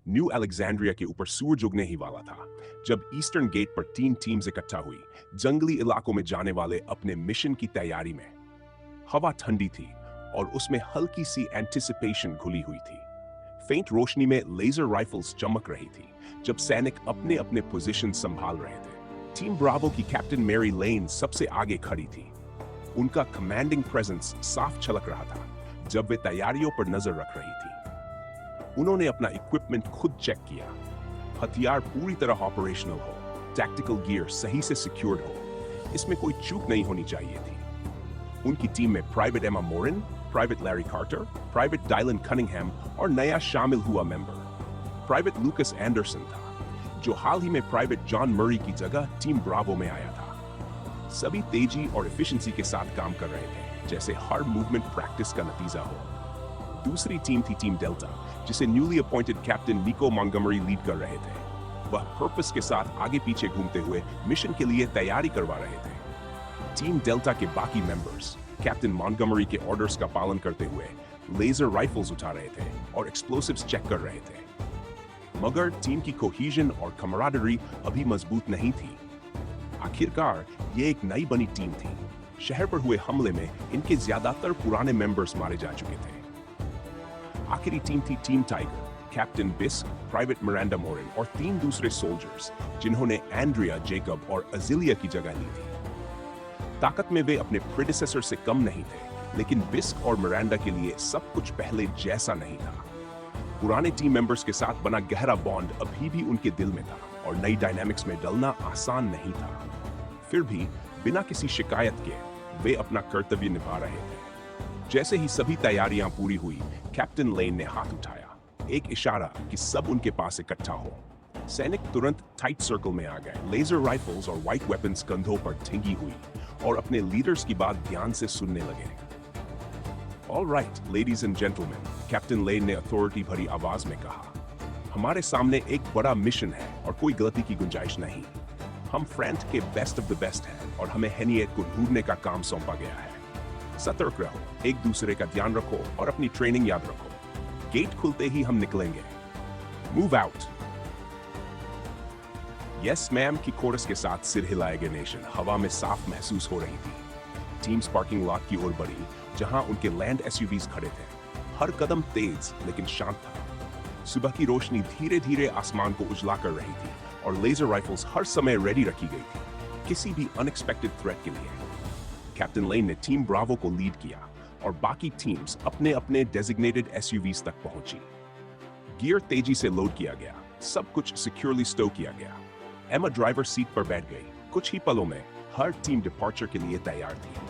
New Alexandria के ऊपर सूरज उगने ही वाला था जब ईस्टर्न गेट पर 3 टीम्स इकट्ठा हुई, जंगली इलाकों में जाने वाले अपने मिशन की तैयारी में। हवा ठंडी थी और उसमें हल्की सी एंटिसिपेशन घुली हुई थी। फेंट रोशनी में लेजर राइफल्स चमक रही थी जब सैनिक अपने अपने पोजीशन संभाल रहे थे। टीम ब्रावो की कैप्टन मैरी लेन सबसे आगे खड़ी थी। उनका कमांडिंग प्रेजेंस साफ झलक रहा था जब वे तैयारियों पर नजर रख रही थी। उन्होंने अपना इक्विपमेंट खुद चेक किया, हथियार पूरी तरह ऑपरेशनल हो, टैक्टिकल गियर सही से सिक्योर्ड हो, इसमें कोई चूक नहीं होनी चाहिए थी। उनकी टीम में private Emma Morin, private Larry Carter, private Dylan Cunningham और नया शामिल हुआ मेंबर प्राइवेट लुकस एंडरसन था, जो हाल ही में प्राइवेट जॉन मरी की जगह टीम ब्रावो में आया था। सभी तेजी और एफिशिएंसी के साथ काम कर रहे थे, जैसे हर मूवमेंट प्रैक्टिस का नतीजा हो। दूसरी टीम थी टीम डेल्टा, जिसे न्यूली अपॉइंटेड कैप्टन निको मॉन्टगोमरी लीड कर रहे थे। वह पर्पस के साथ आगे पीछे घूमते हुए मिशन के लिए तैयारी करवा रहे थे। टीम डेल्टा के बाकी मेंबर्स कैप्टन मॉन्टगोमरी के ऑर्डर्स का पालन करते हुए लेजर राइफल्स उठा रहे थे और एक्सप्लोसिव्स चेक कर रहे थे। मगर टीम की कोहीजन और कमराडरी अभी मजबूत नहीं थी। आखिरकार ये एक नई बनी टीम थी। शहर पर हुए हमले में इनके ज्यादातर पुराने मेंबर्स मारे जा चुके थे। आखिरी टीम थी Team Tiger, captain Bisk, private Miranda Morin और 3 दूसरे सोल्जर्स जिन्होंने एंड्रिया, जेकब और अजिलिया की जगह ली थी। ताकत में वे अपने प्रेडिसेसर से कम नहीं थे, लेकिन बिस्क और मिरांडा के लिए सब कुछ पहले जैसा नहीं था। पुराने टीम मेंबर्स के साथ बना गहरा बॉन्ड अभी भी उनके दिल में था और नई डायनामिक्स में डलना आसान नहीं था। फिर भी बिना किसी शिकायत के वे अपना कर्तव्य निभा रहे थे। जैसे ही सभी तैयारियां पूरी हुई, कैप्टन लेन ने हाथ उठाया, एक इशारा कि सब उनके पास इकट्ठा हो। सैनिक तुरंत टाइट सर्कल में आ गए। लेजर राइफल्स और व्हाइट वेपन्स कंधों पर ठिंगी हुई और अपने लीडर्स की बात ध्यान से सुनने लगे। All right ladies and gentleman, captain Lane ने अथॉरिटी भरी आवाज में कहा, हमारे सामने एक बड़ा मिशन है और कोई गलती की गुंजाइश नहीं। हम फ्रेंट के बेस्ट ऑफ द बेस्ट हैं और हमें हेनिएट को ढूंढने का काम सौंपा गया है। सतर्क रहो, एक दूसरे का ध्यान रखो और अपनी ट्रेनिंग याद रखो। गेट खुलते ही हम निकलेंगे। Move out. यस मैम की कोरस के साथ सिर हिलाए गए नेशन हवा में साफ महसूस हो रही थी। टीम्स पार्किंग लॉट की ओर बढ़ी, जहां उनके लैंड एसयूवीज खड़े थे। हर कदम तेज लेकिन शांत था। सुबह की रोशनी धीरे धीरे आसमान को उजला कर रही थी और लेजर राइफल्स हर समय रेडी रखी गई थी, किसी भी अनएक्सपेक्टेड थ्रेट के लिए। कैप्टन लेन ने टीम ब्रावो को लीड किया और बाकी टीम्स अपने अपने डेजिग्नेटेड एसयूवीज तक पहुंची। गियर तेजी से लोड किया गया, सब कुछ सिक्योरली स्टोव किया गया। एमा ड्राइवर सीट पर बैठ गई। कुछ ही पलों में हर टीम डिपार्चर के लिए तैयार थी।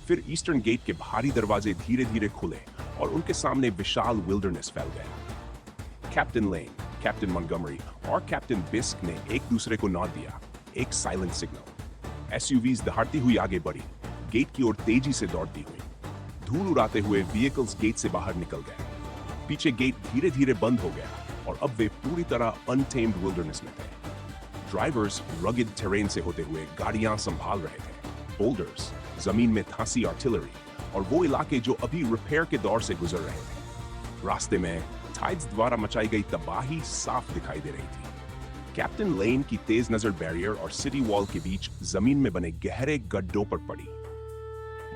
फिर ईस्टर्न गेट के भारी दरवाजे धीरे धीरे खुले और उनके सामने विशाल विल्डरनेस फैल गया। कैप्टन लेन, कैप्टन मॉन्टगोमरी और कैप्टन बिस्क ने एक दूसरे को नॉड दिया, एक साइलेंट सिग्नल। एसयूवीज दहाड़ती हुई आगे बढ़ी, गेट की ओर तेजी से दौड़ती हुई। धूल उड़ाते हुए व्हीकल्स गेट से बाहर निकल गए। पीछे गेट धीरे धीरे बंद हो गया और अब वे पूरी तरह अनटेम्ड विल्डरनेस में थे। ड्राइवर्स रगेड टेरेन से होते हुए गाड़ियां संभाल रहे थे। बोल्डर्स, जमीन में धंसी आर्टिलरी और वो इलाके जो अभी रिपेयर के दौर से गुजर रहे थे। रास्ते में टाइड्स द्वारा मचाई गई तबाही साफ दिखाई दे रही थी। कैप्टन लेन की तेज नजर बैरियर और सिटी वॉल के बीच जमीन में बने गहरे गड्ढों पर पड़ी।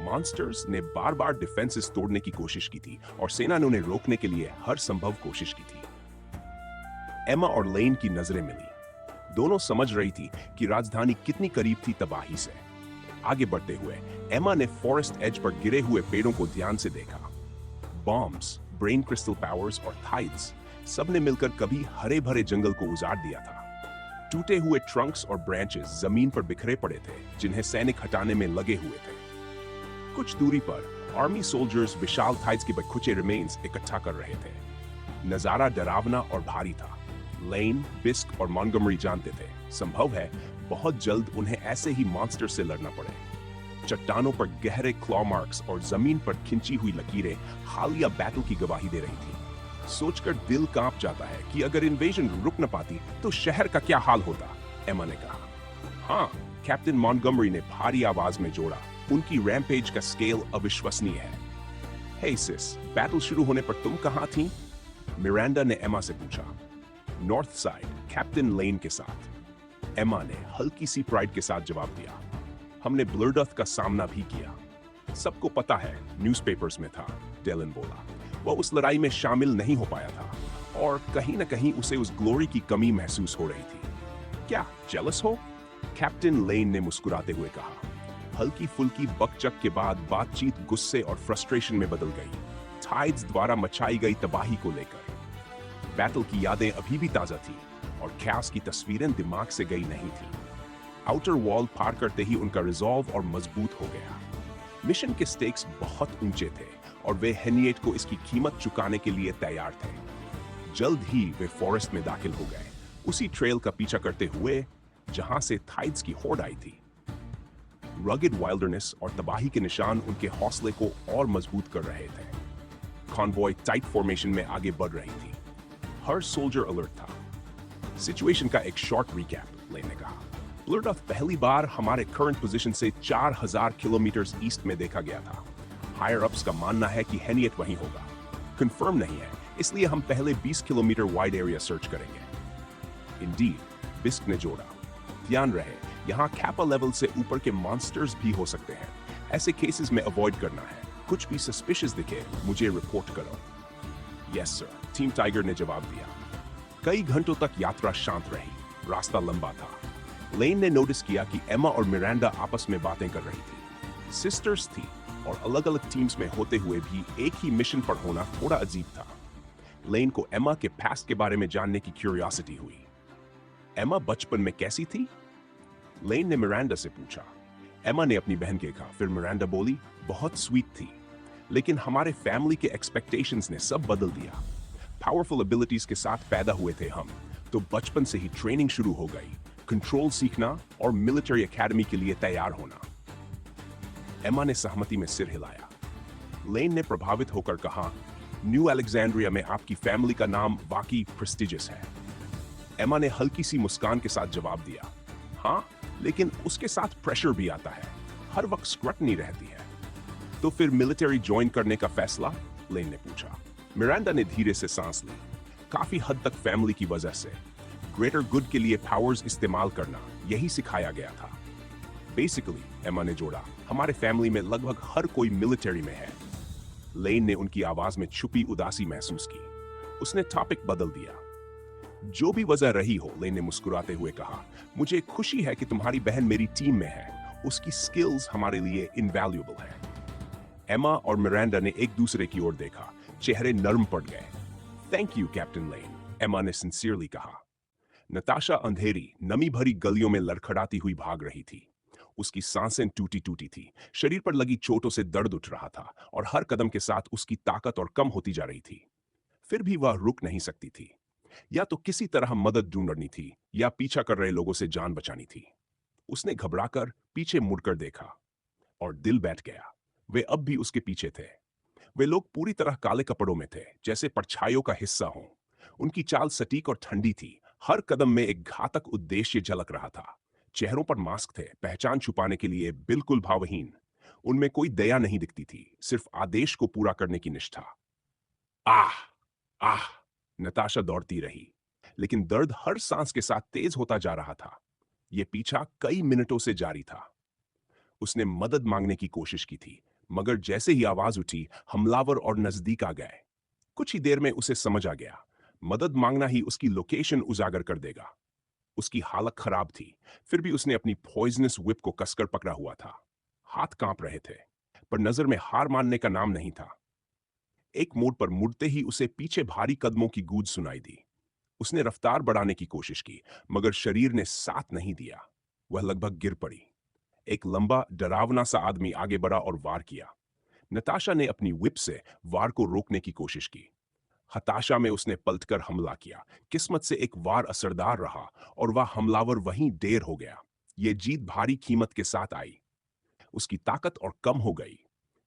मॉन्स्टर्स ने बार बार डिफेंसेस तोड़ने की कोशिश की थी और सेना ने उन्हें रोकने के लिए हर संभव कोशिश की थी। एमा और लेन की नजरें मिली। दोनों समझ रही थी कि राजधानी कितनी करीब थी तबाही से। आगे बढ़ते हुए एमा ने फॉरेस्ट एज पर गिरे हुए पेड़ों को ध्यान से देखा। बॉम्ब्स, ब्रेन क्रिस्टल पावर्स और थाइड्स सब ने मिलकर कभी हरे भरे जंगल को उजाड़ दिया था। टूटे हुए ट्रंक्स और ब्रांचेस जमीन पर बिखरे पड़े थे, जिन्हें सैनिक हटाने में लगे हुए थे। कुछ दूरी पर आर्मी सोल्जर्स विशाल थाइड्स के बखुचे रिमेन्स इकट्ठा कर रहे थे। नजारा डरावना और भारी था। लेन, बिस्क और मॉन्टगोमरी जानते थे, संभव है बहुत जल्द उन्हें ऐसे ही मॉन्स्टर से लड़ना पड़े। चट्टानों पर गहरे क्लॉ मार्क्स और जमीन पर खिंची हुई लकीरें हालिया बैटल की गवाही दे रही थी। सोचकर दिल कांप जाता है कि अगर इन्वेजन रुक न पाती तो शहर का क्या हाल होता, एमा ने कहा। हाँ, कैप्टन मॉन्टगोमरी ने भारी आवाज में जोड़ा, उनकी रैम्पेज का स्केल अविश्वसनीय है। हे सिस, बैटल शुरू होने पर तुम कहां थी? मिरांडा ने एमा से पूछा। नॉर्थ साइड कैप्टन लेन के साथ। एमा ने हल्की सी प्राइड के साथ जवाब दिया। हमने ब्लडअर्थ का सामना भी किया। सबको पता है, न्यूज़पेपर्स में था, डेलन बोला। वह उस लड़ाई में शामिल नहीं हो पाया था और कहीं ना कहीं उसे उस ग्लोरी की कमी महसूस हो रही थी। क्या जेलस हो? कैप्टन लेन ने मुस्कुराते हुए कहा। हल्की फुल्की बकचक के बाद बातचीत गुस्से और फ्रस्ट्रेशन में बदल गई, टाइड्स द्वारा मचाई गई तबाही को लेकर। बैटल की यादें अभी भी ताजा थी और कैस की तस्वीरें दिमाग से गई नहीं थी। आउटर वॉल पार करते ही उनका रिजॉल्व और मजबूत हो गया। मिशन के स्टेक्स बहुत ऊंचे थे और वे हेनिएट को इसकी कीमत चुकाने के लिए तैयार थे। जल्द ही वे फॉरेस्ट में दाखिल हो गए, उसी ट्रेल का पीछा करते हुए जहां से थाइड्स की होड़ आई थी। रगेड वाइल्डरनेस और तबाही के निशान उनके हौसले को और मजबूत कर रहे थे। कॉन्वॉय टाइट फॉर्मेशन में आगे बढ़ रही थी। हर सोल्जर अलर्ट था। सिचुएशन का एक शॉर्ट रिकैप लेने कहा। ब्लडअर्थ पहली बार हमारे करंट पोजीशन से 4000 किलोमीटर ईस्ट में देखा गया था। हायर अप्स का मानना है कि हेनिएट वहीं होगा। कंफर्म नहीं है, इसलिए हम पहले 20 किलोमीटर वाइड एरिया सर्च करेंगे। इंडीड, बिस्क ने जोड़ा। ध्यान रहे, यहाँ कैपा लेवल से ऊपर के मॉन्स्टर्स भी हो सकते हैं। ऐसे केसेस में अवॉइड करना है। कुछ भी सस्पिशियस दिखे, मुझे रिपोर्ट करो। यस सर, टीम टाइगर ने जवाब दिया। कई घंटों तक यात्रा शांत रही। रास्ता लंबा था। लेन ने नोटिस किया कि एमा और मिरांडा आपस में बातें कर रही थी। सिस्टर्स थी और अलग अलग टीम्स में होते हुए भी एक ही मिशन पर होना थोड़ा अजीब था। लेन को एमा के पास्ट के बारे में जानने की क्यूरियोसिटी हुई। एमा बचपन में कैसी थी? लेन ने मिरांडा से पूछा। एमा ने अपनी बहन के कहा, फिर मिरांडा बोली, बहुत स्वीट थी, लेकिन हमारे फैमिली के एक्सपेक्टेशंस ने सब बदल दिया। पावरफुल एबिलिटीज के साथ पैदा हुए थे हम, तो बचपन से ही ट्रेनिंग शुरू हो गई, कंट्रोल सीखना और मिलिट्री एकेडमी के लिए तैयार होना। एमा ने सहमति में सिर हिलाया। लेन ने प्रभावित होकर कहा, न्यू अलेक्जेंड्रिया में आपकी फैमिली का नाम वाकई प्रेस्टिजियस है। एमा ने हल्की सी मुस्कान के साथ जवाब दिया, हाँ, लेकिन उसके साथ प्रेशर भी आता है। हर वक्त स्क्रटनी रहती है। तो फिर मिलिट्री ज्वाइन करने का फैसला? लेन ने पूछा। मिरांडा ने धीरे से सांस ली। काफी हद तक फैमिली की वजह से ग्रेटर गुड के लिए पावर्स इस्तेमाल करना, यही सिखाया गया था। बेसिकली, एमा ने जोड़ा, हमारे फैमिली में लगभग हर कोई मिलिट्री में है। लेन ने उनकी आवाज में छुपी उदासी महसूस की। उसने टॉपिक बदल दिया। जो भी वजह रही हो, लेन ने मुस्कुराते हुए कहा, मुझे खुशी है कि तुम्हारी बहन मेरी टीम में है। उसकी स्किल्स हमारे लिए इनवैल्यूएबल है। एमा और मिरांडा ने एक दूसरे की ओर देखा। चेहरे नर्म पड़ गए। थैंक यू कैप्टन लेन, एमा ने सिंसियरली कहा। नताशा अंधेरी, नमी भरी गलियों में लड़खड़ाती हुई भाग रही थी। उसकी सांसें टूटी टूटी थी। शरीर पर लगी चोटों से दर्द उठ रहा था और हर कदम के साथ उसकी ताकत और कम होती जा रही थी। फिर भी वह रुक नहीं सकती थी। या तो किसी तरह मदद ढूंढनी थी या पीछा कर रहे लोगों से जान बचानी थी। उसने घबराकर पीछे मुड़कर देखा और दिल बैठ गया। वे अब भी उसके पीछे थे। वे लोग पूरी तरह काले कपड़ों में थे, जैसे परछाइयों का हिस्सा हों। उनकी चाल सटीक और ठंडी थी। हर कदम में एक घातक उद्देश्य झलक रहा था। चेहरों पर मास्क थे, पहचान छुपाने के लिए बिल्कुल भावहीन। उनमें कोई दया नहीं दिखती थी, सिर्फ आदेश को पूरा करने की निष्ठा। आह आह, नताशा दौड़ती रही, लेकिन दर्द हर सांस के साथ तेज होता जा रहा था। यह पीछा कई मिनटों से जारी था। उसने मदद मांगने की कोशिश की थी, मगर जैसे ही आवाज उठी, हमलावर और नजदीक आ गए। कुछ ही देर में उसे समझ आ गया, मदद मांगना ही उसकी लोकेशन उजागर कर देगा। उसकी हालत खराब थी, फिर भी उसने अपनी पॉइजनस व्हिप को कसकर पकड़ा हुआ था। हाथ कांप रहे थे, पर नजर में हार मानने का नाम नहीं था। एक मोड़ पर मुड़ते ही उसे पीछे भारी कदमों की गूंज सुनाई दी। उसने रफ्तार बढ़ाने की कोशिश की, मगर शरीर ने साथ नहीं दिया। वह लगभग गिर पड़ी। एक लंबा, डरावना सा आदमी आगे बढ़ा और वार किया। नताशा ने अपनी व्हिप से वार को रोकने की कोशिश की। हताशा में उसने पलटकर हमला किया। किस्मत से एक वार असरदार रहा और वह हमलावर वहीं ढेर हो गया। यह जीत भारी कीमत के साथ आई। उसकी ताकत और कम हो गई।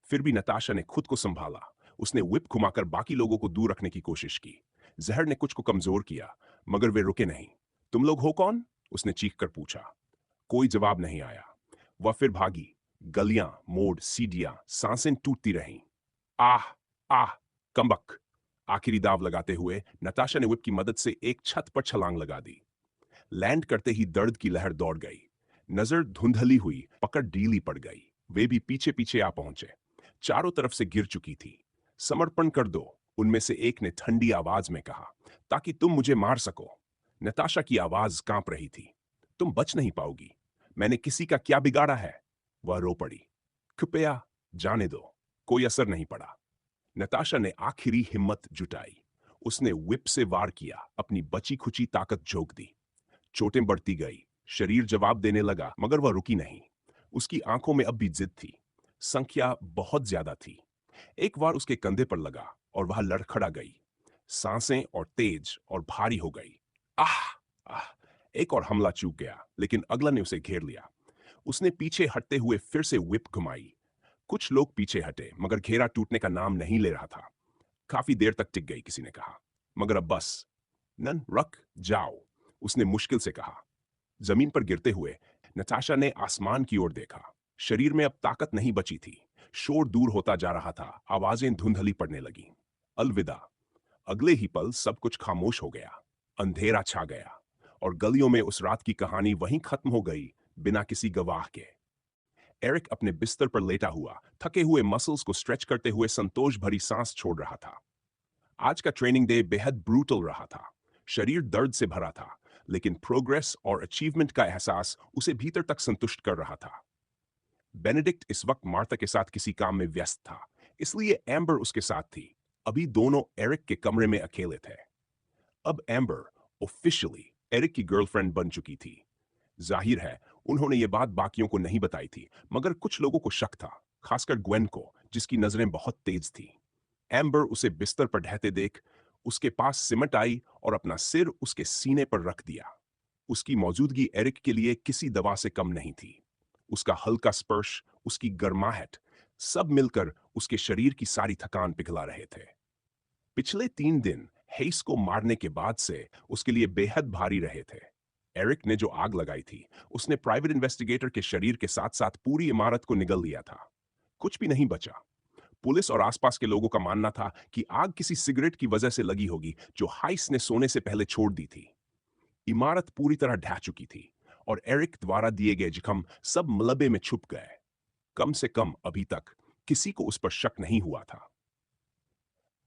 फिर भी नताशा ने खुद को संभाला। उसने व्हिप घुमाकर बाकी लोगों को दूर रखने की कोशिश की। जहर ने कुछ को कमजोर किया, मगर वे रुके नहीं। तुम लोग हो कौन? उसने चीखकर पूछा। कोई जवाब नहीं आया। वह फिर भागी। गलियां, मोड़, सीढ़ियां, सांसें टूटती रहीं। आह आह, कमबख्त, आखिरी दाव लगाते हुए नताशा ने whip की मदद से एक छत पर छलांग लगा दी। लैंड करते ही दर्द की लहर दौड़ गई। नजर धुंधली हुई, पकड़ ढीली पड़ गई। वे भी पीछे पीछे आ पहुंचे। चारों तरफ से गिर चुकी थी। समर्पण कर दो, उनमें से एक ने ठंडी आवाज में कहा, ताकि तुम मुझे मार सको। नताशा की आवाज कांप रही थी। तुम बच नहीं पाओगी। मैंने किसी का क्या बिगाड़ा है? वह रो पड़ी। कृपया जाने दो। कोई असर नहीं पड़ा। नताशा ने आखिरी हिम्मत जुटाई। उसने whip से वार किया, अपनी बची खुची ताकत झोंक दी। चोटें बढ़ती गई, शरीर जवाब देने लगा, मगर वह रुकी नहीं। उसकी आंखों में अब भी जिद थी। संख्या बहुत ज्यादा थी। एक वार उसके कंधे पर लगा और वह लड़खड़ा गई। सांसें और तेज और भारी हो गई। आह! आह! एक और हमला चूक गया, लेकिन अगला ने उसे घेर लिया। उसने पीछे हटते हुए फिर से whip घुमाई। कुछ लोग पीछे हटे, मगर घेरा टूटने का नाम नहीं ले रहा था। काफी देर तक टिक गई, किसी ने कहा, मगर अब बस। नन, रख जाओ, उसने मुश्किल से कहा। जमीन पर गिरते हुए नताशा ने आसमान की ओर देखा। शरीर में अब ताकत नहीं बची थी। शोर दूर होता जा रहा था, आवाजें धुंधली पड़ने लगी। अलविदा। अगले ही पल सब कुछ खामोश हो गया। अंधेरा छा गया और गलियों में उस रात की कहानी वहीं खत्म हो गई, बिना किसी गवाह के। एरिक अपने बिस्तर पर लेटा हुआ, थके हुए मसल्स को स्ट्रेच करते हुए संतोष भरी सांस छोड़ रहा था। आज का ट्रेनिंग डे बेहद ब्रूटल रहा था। शरीर दर्द से भरा था, लेकिन प्रोग्रेस और अचीवमेंट का एहसास उसे भीतर तक संतुष्ट कर रहा था। बेनेडिक्ट इस वक्त मार्था के साथ किसी काम में व्यस्त था, इसलिए एम्बर उसके साथ थी। अभी दोनों एरिक के कमरे में अकेले थे। अब एम्बर ऑफिशियली एरिक की गर्लफ्रेंड बन चुकी थी। जाहिर है उन्होंने ये बात बाकियों को नहीं बताई थी, मगर कुछ लोगों को शक था, खासकर ग्वेन को, जिसकी नजरें बहुत तेज थी। एम्बर उसे बिस्तर पर ढहते देख उसके पास सिमट आई और अपना सिर उसके सीने पर रख दिया। उसकी मौजूदगी एरिक के लिए किसी दवा से कम नहीं थी। उसका हल्का स्पर्श, उसकी गर्माहट, सब मिलकर उसके शरीर की सारी थकान पिघला रहे थे। पिछले 3 दिन हेइस को मारने के बाद से उसके लिए बेहद भारी रहे थे। एरिक ने जो आग लगाई थी, उसने प्राइवेट इन्वेस्टिगेटर के शरीर के साथ साथ पूरी इमारत को निगल लिया था। कुछ भी नहीं बचा। पुलिस और आसपास के लोगों का मानना था कि आग किसी सिगरेट की वजह से लगी होगी, जो हाइस ने सोने से पहले छोड़ दी थी। इमारत पूरी तरह ढह चुकी थी और एरिक द्वारा दिए गए जख्म सब मलबे में छुप गए। कम से कम अभी तक किसी को उस पर शक नहीं हुआ था।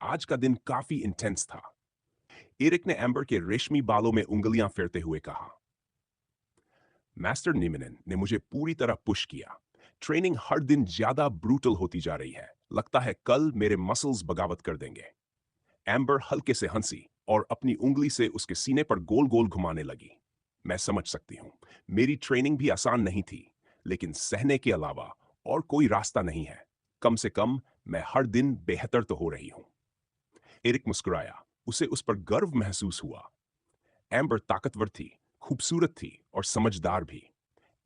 आज का दिन काफी इंटेंस था। एरिक ने एम्बर के रेशमी बालों में उंगलियां फेरते हुए कहा, मास्टर निमिनन ने मुझे पूरी तरह पुश किया। ट्रेनिंग हर दिन ज्यादा ब्रूटल होती जा रही है। लगता है कल मेरे मसल्स बगावत कर देंगे। एम्बर हल्के से हंसी और अपनी उंगली से उसके सीने पर गोल गोल घुमाने लगी। मैं समझ सकती हूँ, मेरी ट्रेनिंग भी आसान नहीं थी, लेकिन सहने के अलावा और कोई रास्ता नहीं है। कम से कम मैं हर दिन बेहतर तो हो रही हूँ। एरिक मुस्कुराया। उसे उस पर गर्व महसूस हुआ। एम्बर ताकतवर थी, खूबसूरत थी और समझदार भी।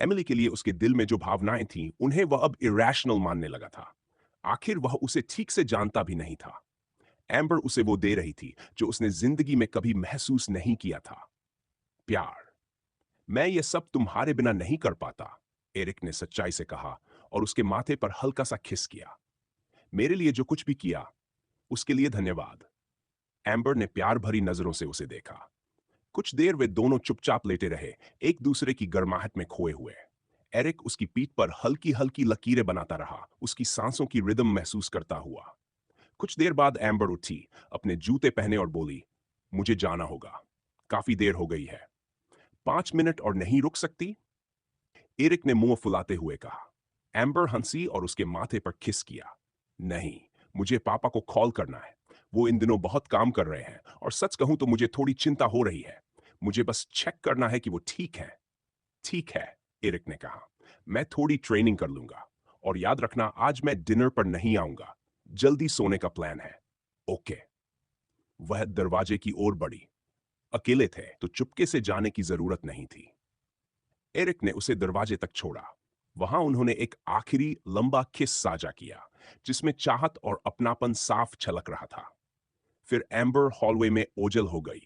एमिली के लिए उसके दिल में जो भावनाएं थीं, उन्हें वह अब इरेशनल मानने लगा था। आखिर वह उसे ठीक से जानता भी नहीं था। एम्बर उसे वो दे रही थी जो उसने जिंदगी में कभी महसूस नहीं किया था, प्यार। मैं ये सब तुम्हारे बिना नहीं कर पाता, एरिक ने सच्चाई से कहा और उसके माथे पर हल्का सा किस किया। मेरे लिए जो कुछ भी किया, उसके लिए धन्यवाद। एम्बर ने प्यार भरी नजरों से उसे देखा। कुछ देर वे दोनों चुपचाप लेटे रहे, एक दूसरे की गर्माहट में खोए हुए। एरिक उसकी पीठ पर हल्की हल्की लकीरें बनाता रहा, उसकी सांसों की रिदम महसूस करता हुआ। कुछ देर बाद एम्बर उठी, अपने जूते पहने और बोली, मुझे जाना होगा। काफी देर हो गई है। 5 मिनट और नहीं रुक सकती? एरिक ने मुंह फुलाते हुए कहा। एम्बर हंसी और उसके माथे पर किस किया। नहीं, मुझे पापा को कॉल करना है। वो इन दिनों बहुत काम कर रहे हैं और सच कहूं तो मुझे थोड़ी चिंता हो रही है। मुझे बस चेक करना है कि वो ठीक है। ठीक है, एरिक ने कहा। मैं थोड़ी ट्रेनिंग कर लूंगा और याद रखना, आज मैं डिनर पर नहीं आऊंगा। जल्दी सोने का प्लान है। ओके। वह दरवाजे की ओर बढ़ी। अकेले थे तो चुपके से जाने की जरूरत नहीं थी। एरिक ने उसे दरवाजे तक छोड़ा। वहां उन्होंने एक आखिरी लंबा किस साझा किया, जिसमें चाहत और अपनापन साफ झलक रहा था। फिर एम्बर हॉलवे में ओझल हो गई।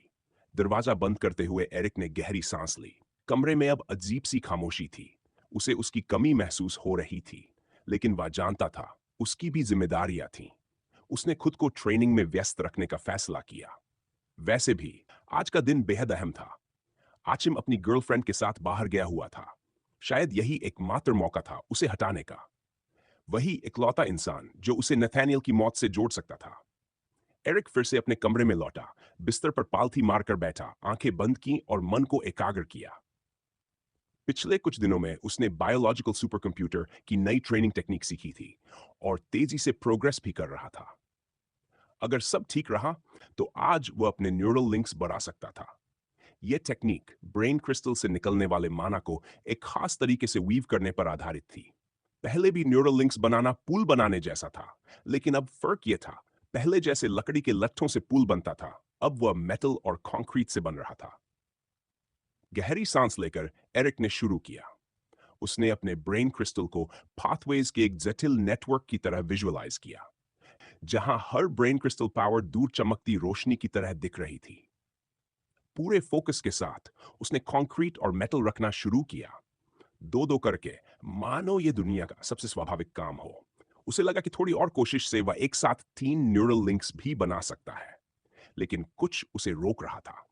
दरवाजा बंद करते हुए एरिक ने गहरी सांस ली। कमरे में अब अजीब सी खामोशी थी। उसे उसकी कमी महसूस हो रही थी, लेकिन वह जानता था उसकी भी जिम्मेदारियां थीं। उसने खुद को ट्रेनिंग में व्यस्त रखने का फैसला किया। वैसे भी आज का दिन बेहद अहम था। आचिम अपनी गर्लफ्रेंड के साथ बाहर गया हुआ था। शायद यही एकमात्र मौका था उसे हटाने का। वही इकलौता इंसान जो उसे नथानियल की मौत से जोड़ सकता था। एरिक फिर से अपने कमरे में लौटा, बिस्तर पर पालथी मारकर बैठा, आंखें बंद की और मन को एकाग्र किया। पिछले कुछ दिनों में उसने बायोलॉजिकल सुपर कंप्यूटर की नई ट्रेनिंग टेक्निक सीखी थी और तेजी से प्रोग्रेस भी कर रहा था। अगर सब ठीक रहा तो आज वो अपने न्यूरल लिंक्स बढ़ा सकता था। यह टेक्निक ब्रेन क्रिस्टल से निकलने वाले माना को एक खास तरीके से वीव करने पर आधारित थी। पहले भी न्यूरल लिंक्स बनाना पुल बनाने जैसा था, लेकिन अब फर्क यह था, पहले जैसे लकड़ी के लट्ठों से पुल बनता था, अब वह मेटल और कंक्रीट से बन रहा था। गहरी सांस लेकर एरिक ने शुरू किया। उसने अपने ब्रेन क्रिस्टल को पाथवेज के एक जटिल नेटवर्क की तरह विजुअलाइज किया, जहां हर ब्रेन क्रिस्टल पावर दूर चमकती रोशनी की तरह दिख रही थी। पूरे फोकस के साथ उसने कंक्रीट और मेटल रखना शुरू किया, दो दो करके, मानो ये दुनिया का सबसे स्वाभाविक काम हो। उसे लगा कि थोड़ी और कोशिश से वह एक साथ 3 न्यूरल लिंक्स भी बना सकता है, लेकिन कुछ उसे रोक रहा था।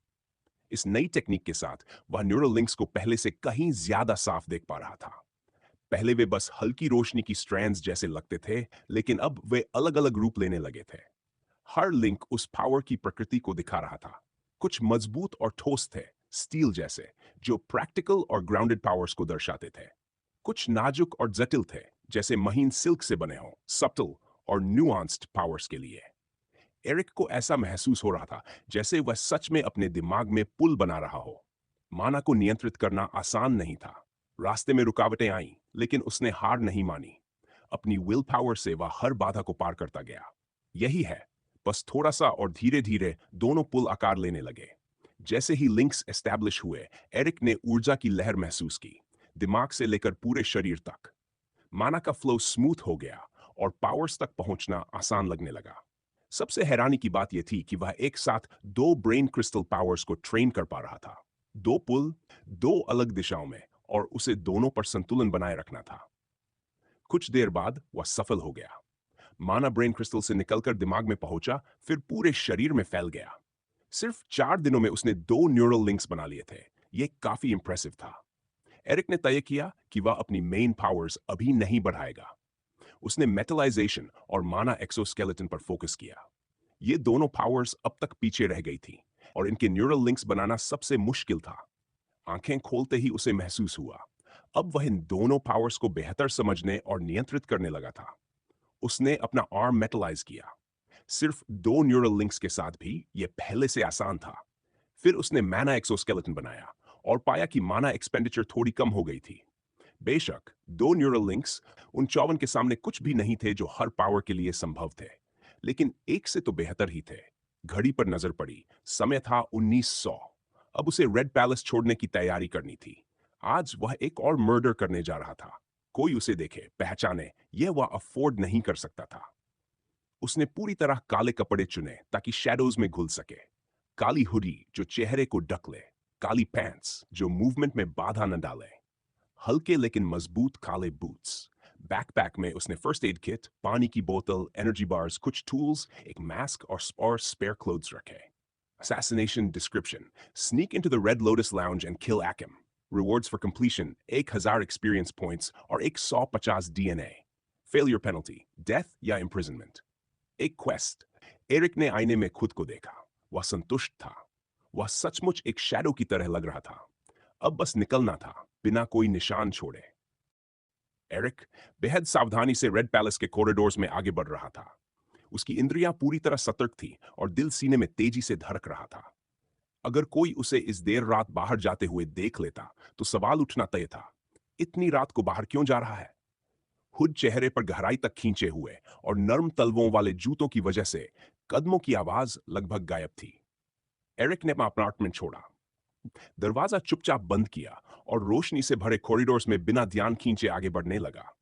इस नई टेक्निक के साथ वह न्यूरल लिंक्स को पहले से कहीं ज्यादा साफ देख पा रहा था। पहले वे बस हल्की रोशनी की स्ट्रैंड्स जैसे लगते थे, लेकिन अब वे अलग-अलग रूप लेने लगे थे। हर लिंक उस पावर की प्रकृति को दिखा रहा था। कुछ मजबूत और ठोस थे, स्टील जैसे, जो प्रैक्टिकल और ग्राउंडेड पावर्स को दर्शाते थे। कुछ नाजुक और जटिल थे, जैसे महीन सिल्क से बने हों, सब्टल और न्यूआंस्ड पावर्स के लिए। एरिक को ऐसा महसूस हो रहा था जैसे वह सच में अपने दिमाग में पुल बना रहा हो। माना को नियंत्रित करना आसान नहीं था। रास्ते में रुकावटें आईं, लेकिन उसने हार नहीं मानी। अपनी विल पावर से वह हर बाधा को पार करता गया। यही है, बस थोड़ा सा और धीरे धीरे दोनों पुल आकार लेने लगे। जैसे ही लिंक्स एस्टैब्लिश हुए, एरिक ने ऊर्जा की लहर महसूस की, दिमाग से लेकर पूरे शरीर तक। माना का फ्लो स्मूथ हो गया और पावर्स तक पहुंचना आसान लगने लगा। सबसे हैरानी की बात यह थी कि वह एक साथ दो ब्रेन क्रिस्टल पावर्स को ट्रेन कर पा रहा था। दो पुल, दो अलग दिशाओं में, और उसे दोनों पर संतुलन बनाए रखना था। कुछ देर बाद वह सफल हो गया। माना ब्रेन क्रिस्टल से निकलकर दिमाग में पहुंचा, फिर पूरे शरीर में फैल गया। सिर्फ 4 दिनों में उसने 2 न्यूरल लिंक्स बना लिए थे। यह काफी इंप्रेसिव था। एरिक ने तय किया कि वह अपनी मेन पावर्स अभी नहीं बढ़ाएगा। उसने मेटलाइजेशन और माना एक्सोस्केलेटन पर फोकस किया। ये दोनों पावर्स अब तक पीछे रह गई थी और इनके न्यूरल लिंक्स बनाना सबसे मुश्किल था। आंखें खोलते ही उसे महसूस हुआ, अब वह इन दोनों पावर्स को बेहतर समझने और नियंत्रित करने लगा था। उसने अपना आर्म मेटलाइज किया। सिर्फ 2 न्यूरल लिंक्स के साथ भी यह पहले से आसान था। फिर उसने माना एक्सोस्केलेटन बनाया और पाया कि माना एक्सपेंडिचर थोड़ी कम हो गई थी। बेशक 2 न्यूरल लिंक्स उन 54 के सामने कुछ भी नहीं थे जो हर पावर के लिए संभव थे, लेकिन एक से तो बेहतर ही थे। घड़ी पर नजर पड़ी, समय था 1900। अब उसे रेड पैलेस छोड़ने की तैयारी करनी थी। आज वह एक और मर्डर करने जा रहा था। कोई उसे देखे, पहचाने, यह वह अफोर्ड नहीं कर सकता था। उसने पूरी तरह काले कपड़े चुने ताकि शैडोज में घुल सके। काली हुडी जो चेहरे को ढक ले, काली पैंट्स जो मूवमेंट में बाधा न डाले, हल्के लेकिन मजबूत काले बूट्स। बैकपैक में उसने फर्स्ट एड किट, पानी की बोतल, एनर्जी बार्स, कुछ टूल्स, एक मास्क और स्पेयर क्लोथ्स रखे। Assassination description: Sneak into the Red Lotus Lounge and kill Akim. Rewards for completion: 1000 experience points और 150 DNA. Failure penalty: death या imprisonment. एक क्वेस्ट। एरिक ने आईने में खुद को देखा। वह संतुष्ट था। वह सचमुच एक शैडो की तरह लग रहा था। अब बस निकलना था, बिना कोई निशान छोड़े। एरिक बेहद सावधानी से रेड पैलेस के कॉरिडोर्स में आगे बढ़ रहा था। उसकी इंद्रियां पूरी तरह सतर्क थी और दिल सीने में तेजी से धड़क रहा था। अगर कोई उसे इस देर रात बाहर जाते हुए देख लेता तो सवाल उठना तय था, इतनी रात को बाहर क्यों जा रहा है? हुड चेहरे पर गहराई तक खींचे हुए और नर्म तलवों वाले जूतों की वजह से कदमों की आवाज लगभग गायब थी। एरिक ने अपना अपार्टमेंट छोड़ा, दरवाजा चुपचाप बंद किया और रोशनी से भरे कॉरिडोर्स में बिना ध्यान खींचे आगे बढ़ने लगा।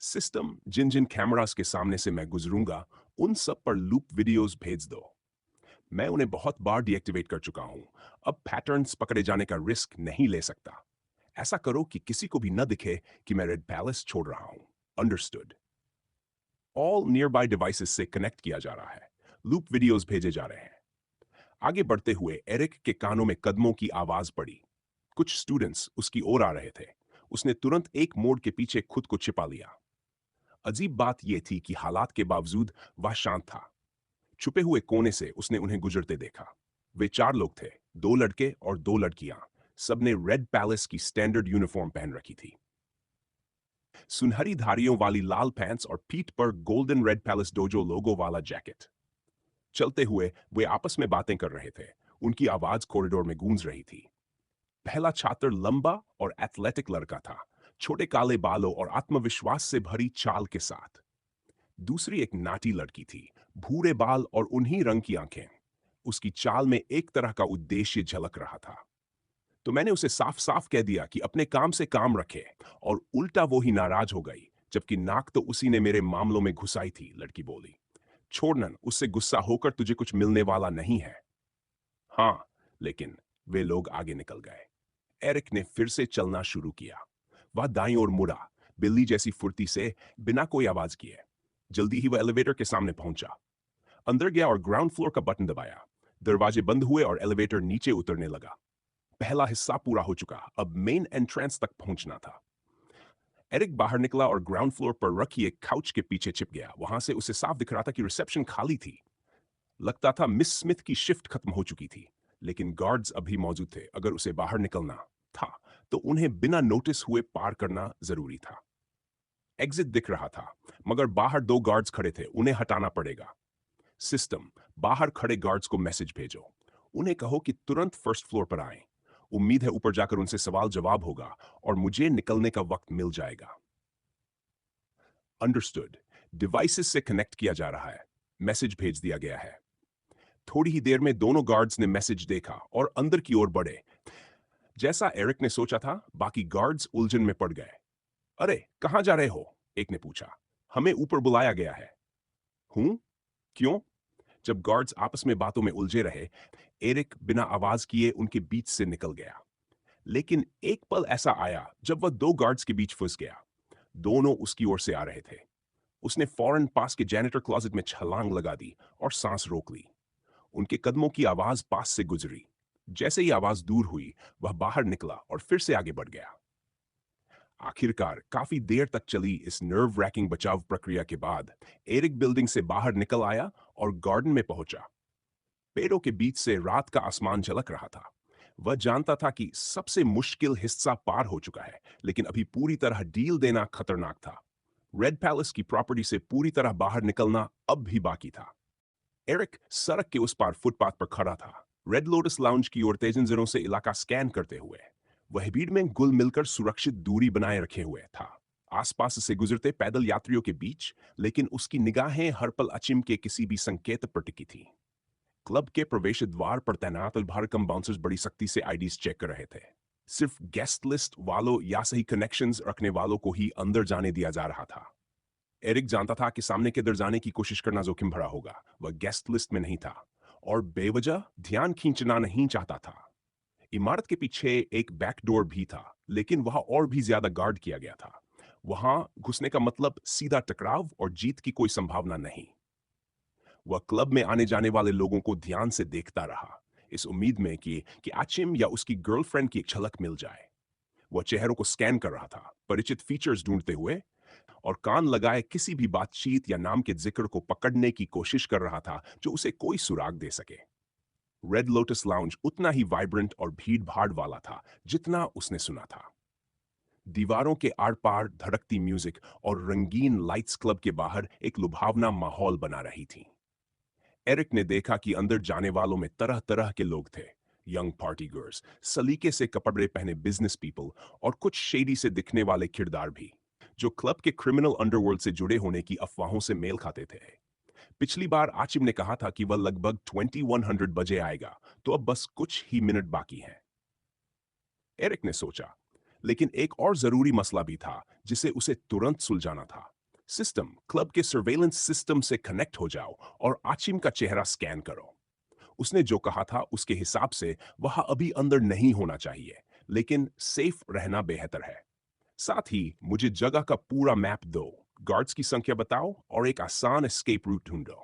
सिस्टम, जिन जिन कैमरास के सामने से मैं गुजरूंगा, उन सब पर लूप वीडियोस भेज दो। मैं उन्हें बहुत बार डीएक्टिवेट कर चुका हूं। अब पैटर्न्स पकड़े जाने का रिस्क नहीं ले सकता। ऐसा करो कि किसी को भी न दिखे कि मैं रेड पैलेस छोड़ रहा हूं। Understood. All near by devices से कनेक्ट किया जा रहा है। लूप वीडियोस भेजे जा रहे हैं। आगे बढ़ते हुए एरिक के कानों में कदमों की आवाज पड़ी। कुछ स्टूडेंट्स उसकी ओर आ रहे थे। उसने तुरंत एक मोड़ के पीछे खुद को छिपा लिया। अजीब बात यह थी कि हालात के बावजूद वह शांत था। छुपे हुए कोने से उसने उन्हें गुजरते देखा। वे 4 लोग थे, 2 लड़के और 2 लड़कियां। सबने रेड पैलेस की स्टैंडर्ड यूनिफॉर्म पहन रखी थी। सुनहरी धारियों वाली लाल पैंट्स और पीठ पर गोल्डन रेड पैलेस डोजो लोगो वाला जैकेट। चलते हुए वे आपस में बातें कर रहे थे। उनकी आवाज कॉरिडोर में गूंज रही थी। पहला छात्र लंबा और एथलेटिक लड़का था, छोटे काले बालों और आत्मविश्वास से भरी चाल के साथ। दूसरी एक नाटी लड़की थी, भूरे बाल और उन्हीं रंग की आंखें। उसकी चाल में एक तरह का उद्देश्य झलक रहा था। तो मैंने उसे साफ साफ कह दिया कि अपने काम से काम रखे, और उल्टा वो ही नाराज हो गई, जबकि नाक तो उसी ने मेरे मामलों में घुसाई थी, लड़की बोली। छोड़नन, उससे गुस्सा होकर तुझे कुछ मिलने वाला नहीं है। हाँ, लेकिन वे लोग आगे निकल गए। एरिक ने फिर से चलना शुरू किया। वह दाईं ओर मुड़ा, बिल्ली जैसी फुर्ती से, बिना कोई आवाज किए। जल्दी ही वह एलिवेटर के सामने पहुंचा। अंदर गया और ग्राउंड फ्लोर का बटन दबाया। दरवाजे बंद हुए और एलिवेटर नीचे उतरने लगा। पहला हिस्सा पूरा हो चुका, अब मेन एंट्रेंस तक पहुंचना था। एरिक बाहर निकला और ग्राउंड फ्लोर पर रखी एक काउच के पीछे छिप गया। वहां से उसे साफ दिख रहा था कि रिसेप्शन खाली थी। लगता था मिस स्मिथ की शिफ्ट खत्म हो चुकी थी, लेकिन गार्ड्स अभी मौजूद थे। अगर उसे बाहर निकलना था तो उन्हें बिना नोटिस हुए पार करना जरूरी था। एग्जिट दिख रहा था, मगर बाहर 2 गार्ड्स खड़े थे, उन्हें हटाना पड़ेगा। सिस्टम, बाहर खड़े गार्ड्स को मैसेज भेजो। उन्हें कहो कि तुरंत फर्स्ट फ्लोर पर आएं। उम्मीद है ऊपर जाकर उनसे सवाल जवाब होगा और मुझे निकलने का वक्त मिल जाएगा। अंडरस्टूड। डिवाइसेस से कनेक्ट किया जा रहा है। मैसेज भेज दिया गया है। थोड़ी ही देर में दोनों गार्ड्स ने मैसेज देखा और अंदर की ओर बढ़े। जैसा एरिक ने सोचा था, बाकी गार्ड्स उलझन में पड़ गए। अरे, कहां जा रहे हो? एक ने पूछा। हमें ऊपर बुलाया गया है। हूं? क्यों? जब गार्ड्स आपस में बातों में उलझे रहे, एरिक बिना आवाज किए उनके बीच से निकल गया। लेकिन एक पल ऐसा आया जब वह 2 गार्ड्स के बीच फंस गया। दोनों उसकी ओर से आ रहे थे। उसने फौरन पास के जैनिटर क्लोजेट में छलांग लगा दी और सांस रोक ली। उनके कदमों की आवाज पास से गुजरी। जैसे ही आवाज दूर हुई, वह बाहर निकला और फिर से आगे बढ़ गया। आखिरकार काफी देर तक चली इस नर्व रैकिंग बचाव प्रक्रिया के बाद एरिक बिल्डिंग से बाहर निकल आया और गार्डन में पहुंचा। पेड़ों के बीच से रात का आसमान झलक रहा था। वह जानता था कि सबसे मुश्किल हिस्सा पार हो चुका है, लेकिन अभी पूरी तरह डील देना खतरनाक था। रेड पैलेस की प्रॉपर्टी से पूरी तरह बाहर निकलना अब भी बाकी था। एरिक सड़क के उस पार फुटपाथ पर खड़ा था, रेड लोटस लाउंज की ओर तेज नजरों से इलाका स्कैन करते हुए। वह भीड़ में घुल मिलकर सुरक्षित दूरी बनाए रखे हुए था, आसपास से गुजरते पैदल यात्रियों के बीच, लेकिन उसकी निगाहें हर पल अचिम के किसी भी संकेत पर टिकी थी। क्लब के प्रवेश द्वार पर तैनात भारकम बाउंसर्स बड़ी सख्ती से आईडीज चेक कर रहे थे। सिर्फ गेस्ट लिस्ट वालों या सही कनेक्शंस रखने वालों को ही अंदर जाने दिया जा रहा था। एरिक जानता था कि सामने के दर जाने की कोशिश करना जोखिम भरा होगा। वह गेस्ट लिस्ट में नहीं था और बेवजह ध्यान खींचना नहीं चाहता था। इमारत के पीछे एक बैकडोर भी था, लेकिन वहां और भी ज्यादा गार्ड किया गया था। वहां घुसने का मतलब सीधा टकराव और जीत की कोई संभावना नहीं। वह क्लब में आने जाने वाले लोगों को ध्यान से देखता रहा, इस उम्मीद में कि आचिम या उसकी गर्लफ्रेंड की एक झलक मिल जाए। वह चेहरों को स्कैन कर रहा था, परिचित फीचर्स ढूंढते हुए, और कान लगाए किसी भी बातचीत या नाम के जिक्र को पकड़ने की कोशिश कर रहा था जो उसे कोई सुराग दे सके। रेड लोटस लाउंज उतना ही वाइब्रेंट और भीड़ भाड़ वाला था जितना उसने सुना था। दीवारों के आर पार धड़कती म्यूजिक और रंगीन लाइट्स क्लब के बाहर एक लुभावना माहौल बना रही थी। एरिक ने देखा कि अंदर जाने वालों में तरह तरह के लोग थे। यंग पार्टी गर्ल्स, सलीके से कपड़े पहने बिजनेस पीपल, और कुछ शेडी से दिखने वाले किरदार भी, जो क्लब के क्रिमिनल अंडरवर्ल्ड से जुड़े होने की अफवाहों से मेल खाते थे। पिछली बार आचिम ने कहा था कि वह लगभग 2100 बजे आएगा, तो अब बस कुछ ही मिनट बाकी हैं। एरिक ने सोचा, लेकिन एक और जरूरी मसला भी था जिसे उसे तुरंत सुलझाना था। सिस्टम, क्लब के सर्वेलेंस सिस्टम से कनेक्ट हो जाओ और आचिम का चेहरा स्कैन करो। उसने जो कहा था उसके हिसाब से वह अभी अंदर नहीं होना चाहिए, लेकिन सेफ रहना बेहतर है। साथ ही मुझे जगह का पूरा मैप दो, गार्ड्स की संख्या बताओ और एक आसान एस्केप रूट ढूंढो.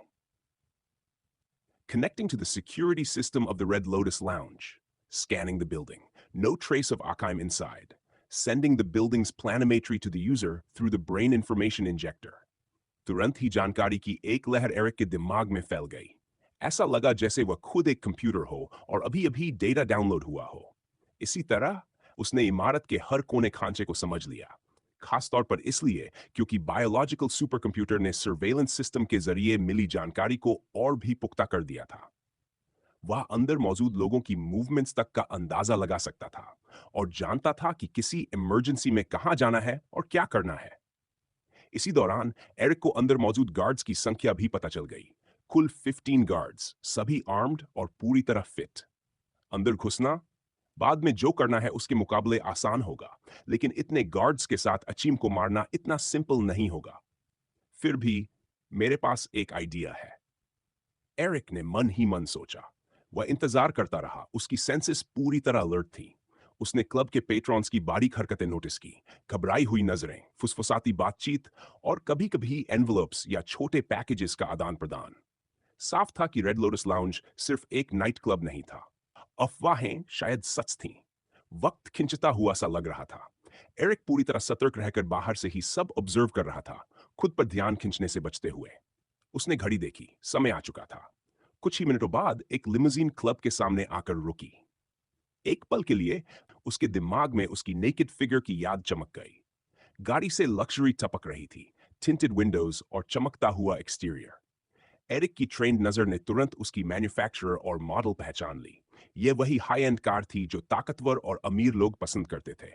Connecting to the security system of the Red Lotus Lounge, scanning the building, no trace of Akheim inside, sending the building's planimetry to the user through the brain information injector. तुरंत ही जानकारी की एक लहर Eric के दिमाग में फैल गई. ऐसा लगा जैसे वह खुद एक कंप्यूटर हो और अभी अभी डेटा डाउनलोड हुआ हो. इसी तरह उसने इमारत के हर कोने खांचे को समझ लिया, खासतौर पर इसलिए क्योंकि बायोलॉजिकल सुपरकंप्यूटर ने सर्वेलेंस सिस्टम के जरिए मिली जानकारी को और भी पुख्ता कर दिया था. वह अंदर मौजूद लोगों की मूवमेंट्स तक का अंदाजा लगा सकता था और जानता था कि किसी इमरजेंसी में कहां जाना है और क्या करना है. इसी दौरान एरिक को अंदर मौजूद गार्ड्स की संख्या भी पता चल गई. कुल 15 गार्ड्स, सभी आर्म्ड और पूरी तरह फिट. अंदर घुसना बाद में जो करना है उसके मुकाबले आसान होगा, लेकिन इतने गार्ड्स के साथ अचीम को मारना इतना सिंपल नहीं होगा. फिर भी मेरे पास एक आइडिया है, एरिक ने मन ही मन सोचा. वह इंतजार करता रहा. उसकी सेंसेस पूरी तरह अलर्ट थी. उसने क्लब के पेट्रॉन्स की बारीक हरकतें नोटिस की, घबराई हुई नजरें, फुसफुसाती बातचीत और कभी-कभी एनवलप्स या छोटे पैकेजेस का आदान प्रदान. साफ था कि रेड लोटस लाउंज सिर्फ एक नाइट क्लब नहीं था. अफवाहें शायद सच थीं. वक्त खिंचता हुआ सा लग रहा था. एरिक पूरी तरह सतर्क रहकर बाहर से ही सब ऑब्जर्व कर रहा था, खुद पर ध्यान खींचने से बचते हुए. उसने घड़ी देखी, समय आ चुका था. कुछ ही मिनटों बाद एक लिमोजीन क्लब के सामने आकर रुकी. एक पल के लिए उसके दिमाग में उसकी नेकेड फिगर की याद चमक गई. गाड़ी से लग्जरी टपक रही थी, टिंटेड विंडोज और चमकता हुआ एक्सटीरियर. एरिक की ट्रेंड नजर ने तुरंत उसकी मैन्युफैक्चरर और मॉडल पहचान ली. यह वही हाई एंड कार थी जो ताकतवर और अमीर लोग पसंद करते थे.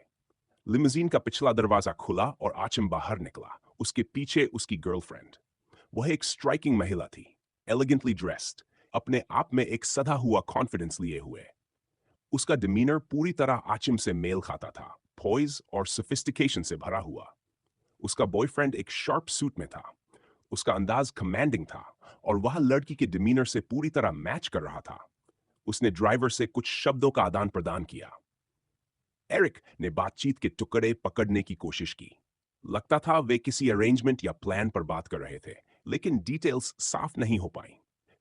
लिमोजीन का पिछला दरवाजा खुला और आचिम बाहर निकला. उसके पीछे उसकी गर्लफ्रेंड. वह एक स्ट्राइकिंग महिला थी, एलिगेंटली ड्रेस्ड, अपने आप में एक सधा हुआ कॉन्फिडेंस लिए हुए. उसका डिमीनर पूरी तरह आचिम से मेल खाता था, पॉइज और सोफिस्टिकेशन से भरा हुआ. उसका बॉयफ्रेंड एक शार्प सूट में था. उसका अंदाज कमांडिंग था और वह लड़की के डिमीनर से पूरी तरह मैच कर रहा था. उसने ड्राइवर से कुछ शब्दों का आदान प्रदान किया. एरिक ने बातचीत के टुकड़े पकड़ने की कोशिश की. लगता था वे किसी अरेंजमेंट या प्लान पर बात कर रहे थे, लेकिन डिटेल्स साफ नहीं हो पाई.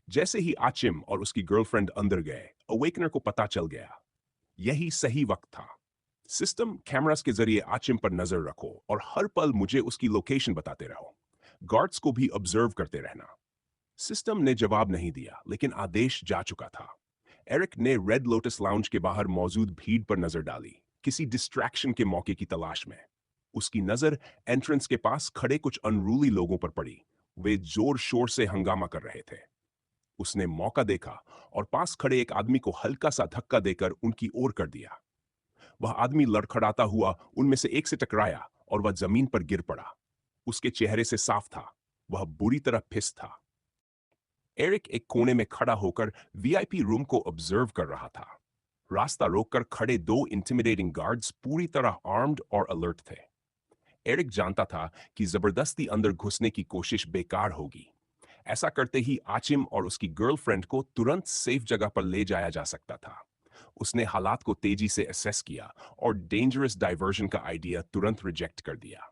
जैसे ही आचिम और उसकी गर्लफ्रेंड अंदर गए, अवेकनर को पता चल गया. यही सही वक्त था. सिस्टम कैमरास के जरिए आचिम पर नजर रखो और हर पल मुझे उसकी लोकेशन बताते रहो. गार्ड्स को भी ऑब्जर्व करते रहना. सिस्टम ने जवाब नहीं दिया, लेकिन आदेश जा चुका था. एरिक ने रेड लोटस लाउंज के बाहर मौजूद भीड़ पर नजर डाली, किसी डिस्ट्रैक्शन के मौके की तलाश में. उसकी नजर एंट्रेंस के पास खड़े कुछ अनरूली लोगों पर पड़ी. वे जोर शोर से हंगामा कर रहे थे. उसने मौका देखा और पास खड़े एक आदमी को हल्का सा धक्का देकर उनकी ओर कर दिया. वह आदमी लड़खड़ाता हुआ उनमें से एक से टकराया और वह जमीन पर गिर पड़ा. उसके चेहरे से साफ था, वह बुरी तरह फिस था. एरिक एक कोने में खड़ा होकर वीआईपी रूम को ऑब्जर्व कर रहा था. रास्ता रोककर खड़े 2 इंटिमिडेटिंग गार्ड्स पूरी तरह आर्म्ड और अलर्ट थे. एरिक जानता था कि जबरदस्ती अंदर घुसने की कोशिश बेकार होगी. ऐसा करते ही आचिम और उसकी गर्लफ्रेंड को तुरंत सेफ जगह पर ले जाया जा सकता था. उसने हालात को तेजी से असेस किया और डेंजरस डाइवर्जन का आइडिया तुरंत रिजेक्ट कर दिया.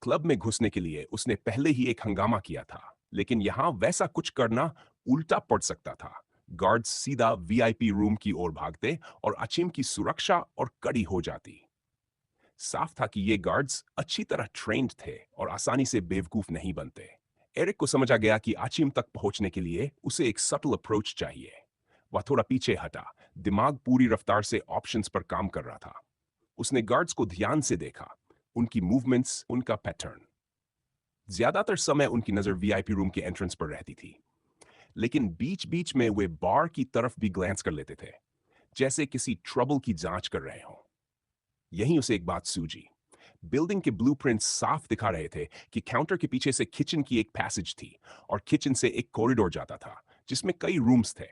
क्लब में घुसने के लिए उसने पहले ही एक हंगामा किया था, लेकिन यहां वैसा कुछ करना उल्टा पड़ सकता था. गार्ड्स सीधा वीआईपी रूम की ओर भागते और आचिम की सुरक्षा और कड़ी हो जाती. साफ था कि ये गार्ड्स अच्छी तरह ट्रेन्ड थे और आसानी से बेवकूफ नहीं बनते. एरिक को समझ आ गया कि आचिम तक पहुंचने के लिए उसे एक सटल अप्रोच चाहिए. वह थोड़ा पीछे हटा, दिमाग पूरी रफ्तार से ऑप्शंस पर काम कर रहा था. उसने गार्ड्स को ध्यान से देखा, उनकी मूवमेंट्स, उनका पैटर्न. ज्यादातर समय उनकी नजर वीआईपी रूम के एंट्रेंस पर रहती थी, लेकिन बीच बीच में वे बार की तरफ भी ग्लैंस कर लेते थे, जैसे किसी ट्रबल की जांच कर रहे हों. यहीं उसे एक बात सूझी. बिल्डिंग के ब्लूप्रिंट्स साफ दिखा रहे थे कि काउंटर के पीछे से किचन की एक पैसेज थी और किचन से एक कॉरिडोर जाता था जिसमें कई रूम्स थे.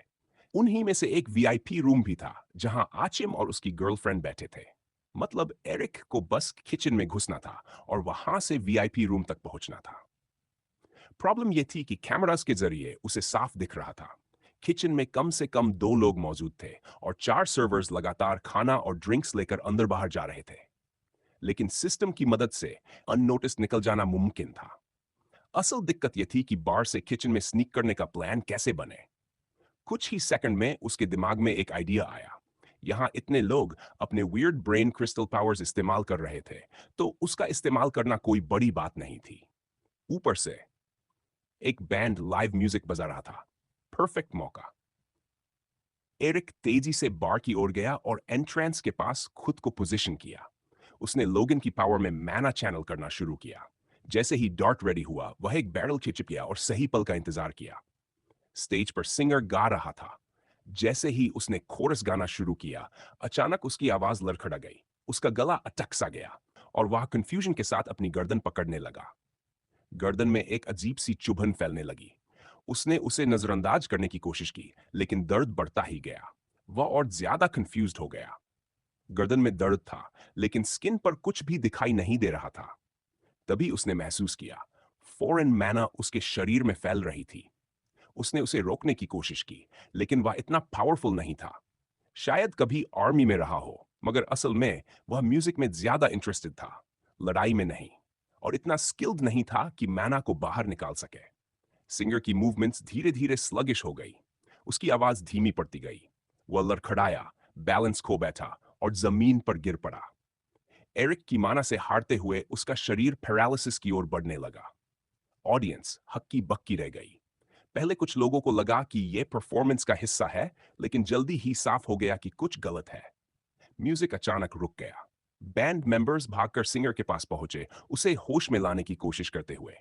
उन्हीं में से एक वीआईपी रूम भी था जहां आचिम और उसकी गर्लफ्रेंड बैठे थे. मतलब एरिक को बस किचन में घुसना था और वहां से वीआईपी रूम तक पहुंचना था. प्रॉब्लम यह थी कि कैमरास के जरिए उसे साफ दिख रहा था. किचन में कम से कम 2 लोग मौजूद थे और 4 सर्वर्स लगातार खाना और ड्रिंक्स लेकर अंदर बाहर जा रहे थे. लेकिन सिस्टम की मदद से अननोटिस निकल जाना मुमकिन था. असल दिक्कत यह थी कि बार से किचन में स्नीक करने का प्लान कैसे बने। कुछ ही सेकंड में उसके दिमाग में एक आइडिया आया। यहाँ इतने लोग अपने वियर्ड ब्रेन क्रिस्टल पावर्स इस्तेमाल कर रहे थे, तो उसका इस्तेमाल करना कोई बड़ी बात नहीं थी। ऊपर से एक बैंड लाइव म्यूजिक बजा रहा था। परफेक्ट मौका। एरिक तेजी से बार की ओर गया और एंट्रेंस के पास खुद को पोजीशन किया। उसने लोगन की पावर में मैना चैनल करना शुरू किया। जैसे ही डार्ट रेडी हुआ, वह एक बैरल खिंच गया और सही पल का इंतजार किया। स्टेज पर सिंगर गा रहा था। जैसे ही उसने कोरस गाना शुरू किया, अचानक उसकी आवाज लड़खड़ा गई। उसका गला अटक सा गया और वह कंफ्यूजन के साथ अपनी गर्दन पकड़ने लगा। गर्दन में एक अजीब सी चुभन फैलने लगी। उसने उसे नजरअंदाज करने की कोशिश की, लेकिन दर्द बढ़ता ही गया। वह और ज्यादा कंफ्यूज्ड हो गया। गर्दन में दर्द था, लेकिन स्किन पर कुछ भी दिखाई नहीं दे रहा था। तभी उसने महसूस किया, फॉरेन मैना उसके शरीर में फैल रही थी। उसने उसे रोकने की कोशिश की, लेकिन वह इतना पावरफुल नहीं था। शायद कभी आर्मी में रहा हो, मगर असल में वह म्यूजिक में ज्यादा इंटरेस्टेड था, लड़ाई में नहीं। और इतना स्किल्ड नहीं था कि मैना को बाहर निकाल सके। सिंगर की मूवमेंट्स धीरे धीरे स्लगिश हो गई। उसकी आवाज धीमी पड़ती गई। वह लड़खड़ाया, बैलेंस खो बैठा और जमीन पर गिर पड़ा। एरिक की माना से हारते हुए उसका शरीर पैरालिसिस की ओर बढ़ने लगा। ऑडियंस हक्की बक्की रह गई। पहले कुछ लोगों को लगा कि यह परफॉर्मेंस का हिस्सा है, लेकिन जल्दी ही साफ हो गया कि कुछ गलत है। म्यूजिक अचानक रुक गया। बैंड मेंबर्स भागकर सिंगर के पास पहुंचे, उसे होश में लाने की कोशिश करते हुए।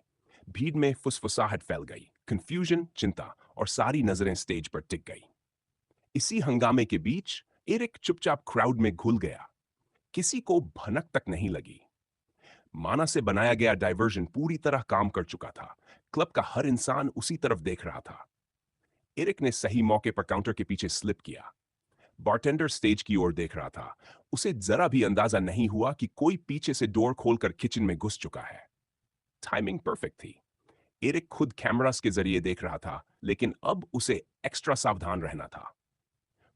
भीड़ में फुसफुसाहट फैल गई, कंफ्यूजन, चिंता और सारी नजरें स्टेज पर टिक गई। इसी हंगामे के बीच एरिक चुपचाप क्राउड में घुल गया। किसी को भनक तक नहीं लगी। माना से बनाया गया डाइवर्जन पूरी तरह काम कर चुका था। क्लब का हर इंसान उसी तरफ देख रहा था। एरिक ने सही मौके पर काउंटर के पीछे स्लिप किया। बारटेंडर स्टेज की ओर देख रहा था। उसे जरा भी अंदाजा नहीं हुआ कि कोई पीछे से डोर खोलकर किचन में घुस चुका है। टाइमिंग परफेक्ट थी। एरिक खुद कैमरास के जरिए देख रहा था, लेकिन अब उसे एक्स्ट्रा सावधान रहना था।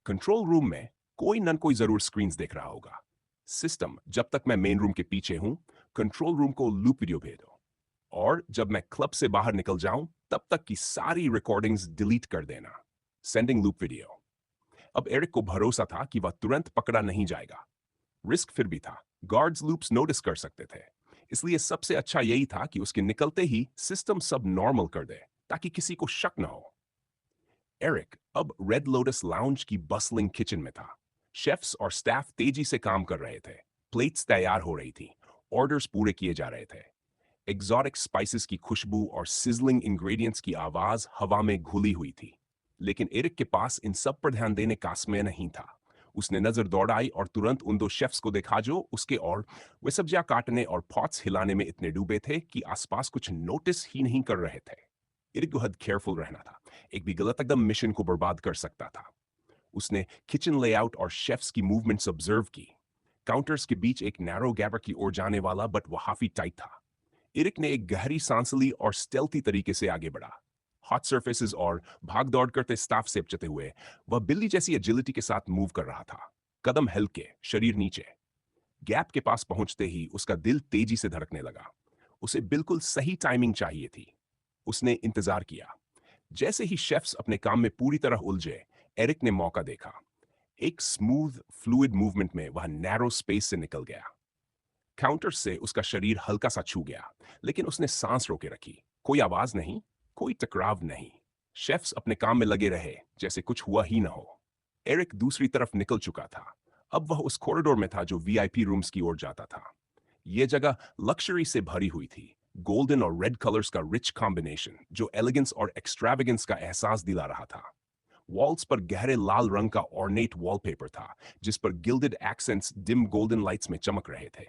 कंट्रोल रूम में कोई न कोई जरूर स्क्रीन्स देख रहा होगा। सिस्टम, जब तक मैं मेन रूम के पीछे हूं, कंट्रोल रूम को लूप वीडियो भेजो। और जब मैं क्लब से बाहर निकल जाऊं, तब तक की सारी रिकॉर्डिंग्स डिलीट कर देना। Sending loop video. अब एरिक को भरोसा था कि वह तुरंत पकड़ा नहीं जाएगा। रिस्क फिर भी था। गार्ड्स लूप्स नोटिस कर सकते थे। इसलिए सबसे अच्छा यही था कि उसके निकलते ही सिस्टम सब नॉर्मल कर दे, ताकि किसी को शक न हो। एरिक अब रेड लोटस लाउंज की बसलिंग किचन में था। शेफ्स और स्टाफ तेजी से काम कर रहे थे। प्लेट्स तैयार हो रही थी। ऑर्डर्स पूरे किए जा रहे थे। एग्जॉटिक स्पाइसेस की खुशबू और सिजलिंग इंग्रेडिएंट्स की आवाज हवा में घुली हुई थी। लेकिन एरिक के पास इन सब पर ध्यान देने का समय नहीं था। उसने नजर दौड़ाई और तुरंत उन दो शेफ्स को देखा जो उसके और वे सब्जियां काटने और पॉट्स हिलाने में इतने डूबे थे कि आसपास कुछ नोटिस ही नहीं कर रहे थे। एरिक को हद केयरफुल रहना था। एक भी गलत कदम मिशन को बर्बाद कर सकता था। उसने किचन लेआउट और शेफ्स की मूवमेंट्स ऑब्जर्व की। काउंटर्स के बीच एक नैरो गैपर की ओर जाने वाला, बट वह काफी टाइट था। एरिक ने एक गहरी सांस ली और स्टेल्थी तरीके से आगे बढ़ा। हॉट सर्फेसेस और भाग दौड़ करते स्टाफ से बचते हुए वह बिल्ली जैसी एजिलिटी के साथ मूव कर रहा था। कदम हल्के, शरीर नीचे। गैप के पास पहुंचते ही उसका दिल तेजी से धड़कने लगा। उसे बिल्कुल सही टाइमिंग चाहिए थी। उसने इंतजार किया। जैसे ही शेफ्स अपने काम में पूरी तरह उलझे, एरिक ने मौका देखा। एक स्मूथ फ्लूइड मूवमेंट में वह नैरो स्पेस से निकल गया। काउंटर से उसका शरीर हल्का सा छू गया, लेकिन उसने सांस रोके रखी। कोई आवाज नहीं, कोई टकराव नहीं। शेफ्स अपने काम में लगे रहे जैसे कुछ हुआ ही ना हो। एरिक दूसरी तरफ निकल चुका था। अब वह उस कॉरिडोर में था जो वीआईपी रूम्स की ओर जाता था। यह जगह लक्जरी से भरी हुई थी। गोल्डन और रेड कलर्स का रिच कॉम्बिनेशन जो एलिगेंस और एक्स्ट्रावेगेंस का एहसास दिला रहा था। वॉल्स पर गहरे लाल रंग का ऑर्नेट वॉलपेपर था, जिस पर gilded accents dim golden lights में चमक रहे थे।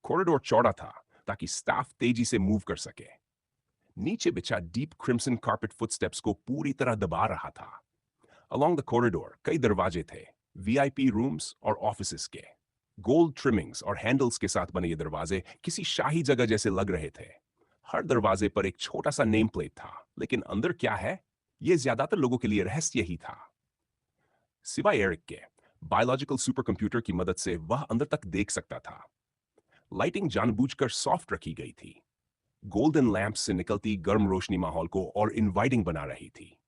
कॉरिडोर चौड़ा था ताकि स्टाफ तेजी से मूव कर सके। नीचे बिछा डीप क्रिम्सन कार्पेट फुटस्टेप्स को पूरी तरह दबा रहा था। अलोंग द कॉरिडोर कई दरवाजे थे, वीआईपी रूम्स और ऑफिसेस के। गोल्ड ट्रिमिंग्स और हैंडल्स के साथ बने ये दरवाजे किसी शाही जगह जैसे लग रहे थे। हर दरवाजे पर एक छोटा सा नेम प्लेट था, लेकिन अंदर क्या है, ये ज्यादातर लोगों के लिए रहस्य ही था। सिवाय एरिक के, बायोलॉजिकल सुपर कंप्यूटर की मदद से वह अंदर तक देख सकता था। लाइटिंग जानबूझकर सॉफ्ट रखी गई थी। गोल्डन लैंप से निकलती गर्म रोशनी माहौल को और इनवाइटिंग बना रही थी।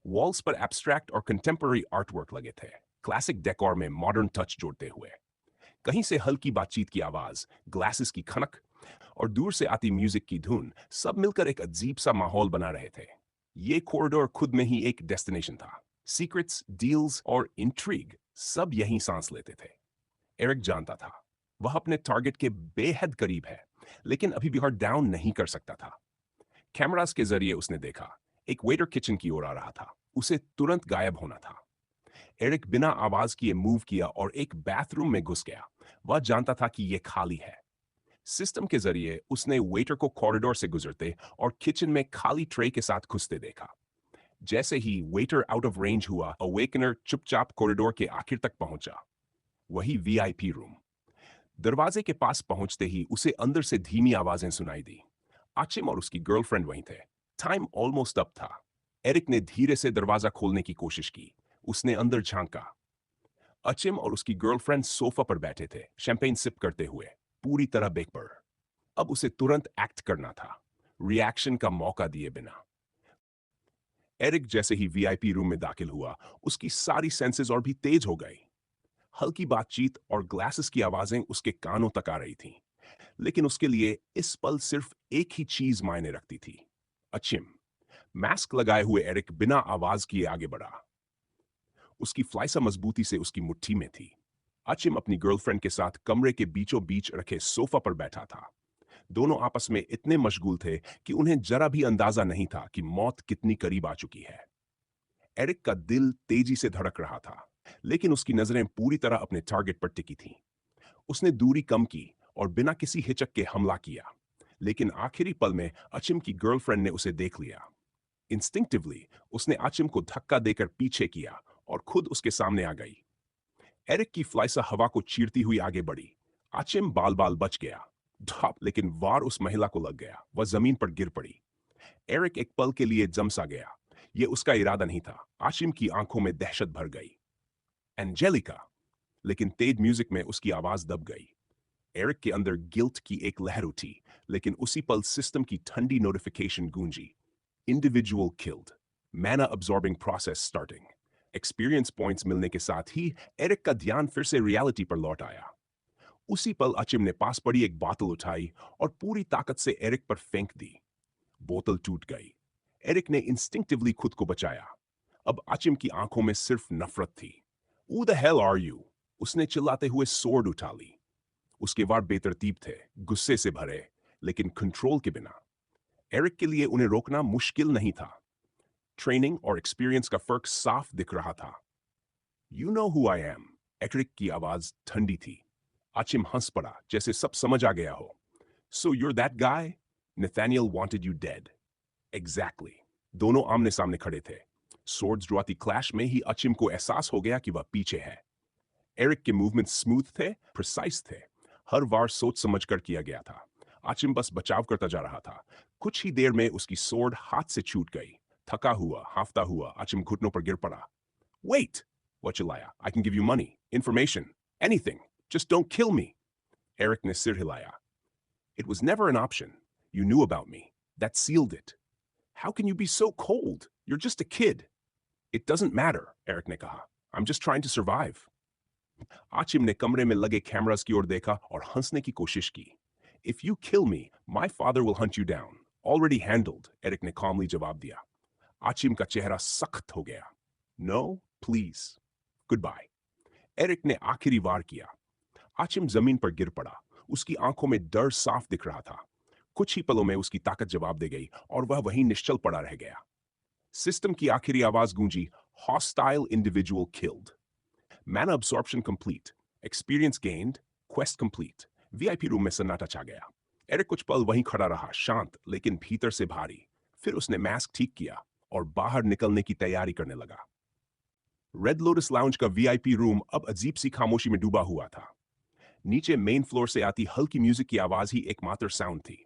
वॉल्स पर एब्स्ट्रैक्ट और कंटेम्पररी आर्टवर्क लगे थे, क्लासिक डेकोर में मॉडर्न टच जोड़ते हुए। कहीं से हल्की बातचीत की आवाज, ग्लासेस की खनक और दूर से आती म्यूजिक की धुन सब मिलकर एक अजीब सा माहौल बना रहे थे। ये कॉरिडोर खुद में ही एक डेस्टिनेशन था। सीक्रेट्स, डील्स और इंट्रीग सब यहीं सांस लेते थे। एरिक जानता था वह अपने टारगेट के बेहद करीब है, लेकिन अभी भी हार्ट डाउन नहीं कर सकता था। कैमरास के जरिए उसने देखा एक वेटर किचन की ओर आ रहा था। उसे तुरंत गायब होना था। एरिक बिना आवाज किए मूव किया और एक बाथरूम में घुस गया। वह जानता था कि यह खाली है। सिस्टम के जरिए उसने वेटर को कॉरिडोर से गुजरते और किचन में खाली ट्रे के साथ घुसते देखा। जैसे ही वेटर आउट ऑफ रेंज हुआ, अवेकनर चुपचाप कॉरिडोर के आखिर तक पहुंचा। वही वीआईपी रूम। दरवाजे के पास पहुंचते ही उसे अंदर से धीमी आवाजें सुनाई दी। आचिम और उसकी गर्लफ्रेंड वहीं थे। टाइम ऑलमोस्ट अप था। एरिक ने धीरे से दरवाजा खोलने की कोशिश की। उसने अंदर झांका। अचिम और उसकी गर्लफ्रेंड सोफा पर बैठे थे, शैंपेन सिप करते हुए, पूरी तरह बेखबर। अब उसे तुरंत एक्ट करना था, रिएक्शन का मौका दिए बिना। एरिक जैसे ही वीआईपी रूम में दाखिल हुआ, उसकी सारी सेंसेस और भी तेज हो गई। हल्की बातचीत और ग्लासेस की आवाजें उसके कानों तक आ रही थीं। लेकिन उसके लिए इस पल सिर्फ एक ही चीज मायने रखती थी, अचिम। मास्क लगाए हुए एरिक बिना आवाज किए आगे बढ़ा। उसकी फ्लाइसा मजबूती से उसकी मुट्ठी में थी। अचिम अपनी गर्लफ्रेंड के साथ कमरे के बीचों बीच रखे सोफा पर बैठा था। दोनों आपस में इतने मशगूल थे कि उन्हें जरा भी अंदाजा नहीं था कि मौत कितनी करीब आ चुकी है। एरिक का दिल तेजी से धड़क रहा था, लेकिन उसकी नजरें पूरी तरह अपने टारगेट पर टिकी थीं। उसने दूरी कम की और बिना किसी हिचक के हमला किया। लेकिन आखिरी पल में अचिम की गर्लफ्रेंड ने उसे देख लिया। इंस्टिंक्टिवली उसने अचिम को धक्का देकर पीछे किया और खुद उसके सामने आ गई। एरिक की फ्लाइसा हवा को चीरती हुई आगे बढ़ी। अचिम बाल बाल बच गया ढाप, लेकिन वार उस महिला को लग गया। वह जमीन पर गिर पड़ी। एरिक एक पल के लिए जमसा गया। यह उसका इरादा नहीं था। आशिम की आंखों में दहशत भर गई। एंजेलिका! लेकिन तेज म्यूजिक में उसकी आवाज दब गई। एरिक के अंदर गिल्ट की एक लहर उठी, लेकिन उसी पल सिस्टम की ठंडी नोटिफिकेशन गूंजी। इंडिविजुअल किल्ड, मैना absorbing process starting. Experience points मिलने के साथ ही एरिक का ध्यान फिर से रियलिटी पर लौट आया। उसी पल अचिम ने पास पड़ी एक बोतल उठाई और पूरी ताकत से एरिक पर फेंक दी। बोतल टूट गई। एरिक ने इंस्टिंक्टिवली खुद को बचाया। अब अचिम की आंखों में सिर्फ नफरत थी। Who the hell are you? उसने चिल्लाते हुए सोर्ड उठा ली। उसके वार बेतरतीब थे, गुस्से से भरे, लेकिन कंट्रोल के बिना। एरिक के लिए उन्हें रोकना मुश्किल नहीं था। ट्रेनिंग और एक्सपीरियंस का फर्क साफ दिख रहा था। You know who I am. Eric की आवाज ठंडी थी। अचिम हंस पड़ा, जैसे सब समझ आ गया हो। So you're that guy? Nathaniel wanted you dead. Exactly. दोनों आमने सामने खड़े थे। सोर्ड्स ड्रॉती क्लैश में ही अचिम को एहसास हो गया कि वह पीछे है। एरिक के मूवमेंट स्मूथ थे, प्रिसाइज थे। हर वार सोच समझ कर किया गया था। अचिम बस बचाव करता जा रहा था। कुछ ही देर में उसकी सोर्ड हाथ से छूट गई। थका हुआ, हाफता हुआ अचिम घुटनों पर गिर पड़ा। Wait! वह चिल्लाया। I can give you money, information, anything. Just don't kill me. Eric ने सिर हिलाया। It was never an option. You knew about me. That sealed it. How can you be so cold? You're just a kid. It doesn't matter, Eric ने कहा. I'm just trying to survive. आचिम ने कमरे में लगे cameras की ओर देखा और हंसने की कोशिश की। If you kill me, my father will hunt you down. Already handled, Eric ने calmly जवाब दिया। आचिम का चेहरा सख्त हो गया। No, please. Goodbye. एरिक ने आखिरी वार किया। आचिम जमीन पर गिर पड़ा। उसकी आंखों में डर साफ दिख रहा था। कुछ ही पलों में उसकी ताकत जवाब दे गई और वह वहीं निश्चल पड़ा रह गया। सिस्टम की आखिरी आवाज गूंजी, हॉस्टाइल इंडिविजुअल किल्ड। मैना absorption complete, experience gained, quest complete. VIP room में सन्नाटा छा गया। एरिक कुछ पल वहीं खड़ा रहा, शांत लेकिन भीतर से भारी। फिर उसने मास्क ठीक किया और बाहर निकलने की तैयारी करने लगा। रेड लोटस लाउंज का वीआईपी रूम अब अजीब सी खामोशी में डूबा हुआ था। नीचे मेन फ्लोर से आती हल्की म्यूजिक की आवाज ही एकमात्र साउंड थी।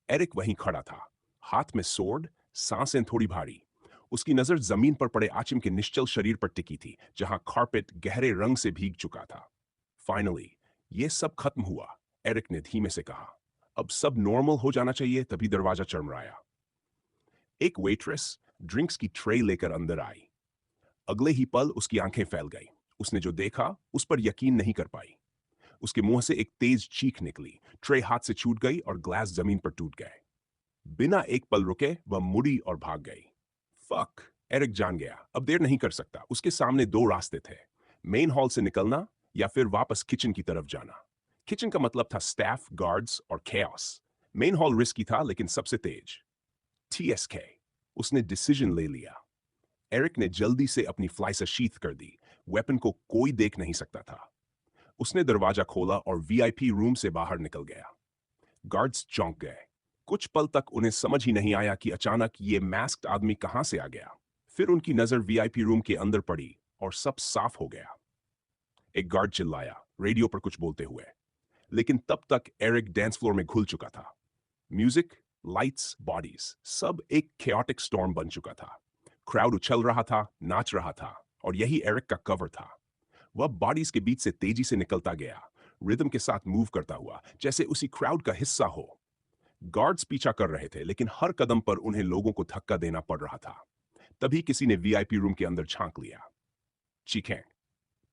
एरिक वहीं खड़ा था, हाथ में सोर्ड, सांसें थोड़ी भारी। उसकी नजर जमीन पर पड़े आचिम के निश्चल शरीर पर टिकी थी, जहां कारपेट गहरे रंग से भीग चुका था। फाइनली, ये सब खत्म हुआ, एरिक ने धीमे से कहा। अब सब नॉर्मल हो जाना चाहिए, तभी दरवाजा चरमराया। एक वेट्रेस ड्रिंक्स की ट्रे लेकर अंदर आई। अगले ही पल उसकी आंखें फैल गई। उसने जो देखा उस पर यकीन नहीं कर पाई। उसके मुंह से एक तेज चीख निकली, ट्रे हाथ से छूट गई और ग्लास जमीन पर टूट गए। बिना एक पल रुके वह मुड़ी और भाग गई। फक, एरिक जान गया, अब देर नहीं कर सकता। उसके सामने दो रास्ते थे, मेन हॉल से निकलना या फिर वापस किचन की तरफ जाना। किचन का मतलब था स्टाफ, गार्ड्स और chaos। मेन हॉल रिस्की था लेकिन सबसे तेज। TSK। उसने डिसीजन ले लिया। एरिक ने जल्दी से अपनी फ्लाइसर शीथ कर दी। वेपन को कोई देख नहीं सकता था। उसने दरवाजा खोला और VIP रूम से बाहर निकल गया। गार्ड्स चौंक गए। कुछ पल तक उन्हें समझ ही नहीं आया कि अचानक ये मास्क्ड आदमी कहां से आ गया। फिर उनकी नजर VIP रूम के अंदर पड़ी और सब साफ हो गया। एक गार्ड चिल्लाया, रेडियो पर कुछ बोलते हुए, लेकिन तब तक एरिक डांस फ्लोर में घुल चुका था। म्यूजिक, लाइट्स, बॉडीज, सब एक chaotic स्टॉर्म बन चुका था। क्राउड उछल रहा था, नाच रहा था, और यही एरिक का कवर था। वह बॉडीज के बीच से तेजी से निकलता गया, रिदम के साथ मूव करता हुआ, जैसे उसी क्राउड का हिस्सा हो। गार्ड्स पीछा कर रहे थे, लेकिन हर कदम पर उन्हें लोगों को धक्का देना पड़ रहा था। तभी किसी ने VIP रूम के अंदर झांक लिया। चीखें,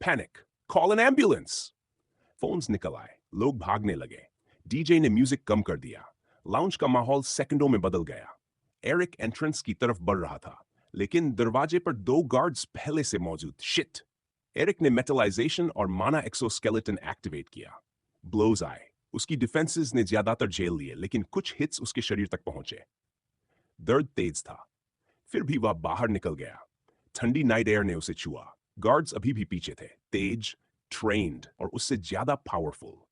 panic, call an ambulance. Phones निकल आए, लोग भागने लगे। DJ ने म्यूजिक कम कर दिया। लाउंज का माहौल सेकंडों में बदल गया। एरिक एंट्रेंस की तरफ बढ़ रहा था, लेकिन दरवाजे पर दो गार्ड्स पहले से मौजूद। शिट! एरिक ने मेटलाइजेशन और माना एक्सोस्केलेटन एक्टिवेट किया। ब्लोज आए। उसकी डिफेंसेस ने ज्यादातर झेल लिए, लेकिन कुछ हिट्स उसके शरीर तक पहुंचे। दर्द तेज था। फिर भी वह बाहर निकल गया। ठंडी नाइट एयर ने उसे छुआ। गार्ड्स अभी भी पीछे थे, तेज, ट्रेन्ड और उससे ज्यादा पावरफुल।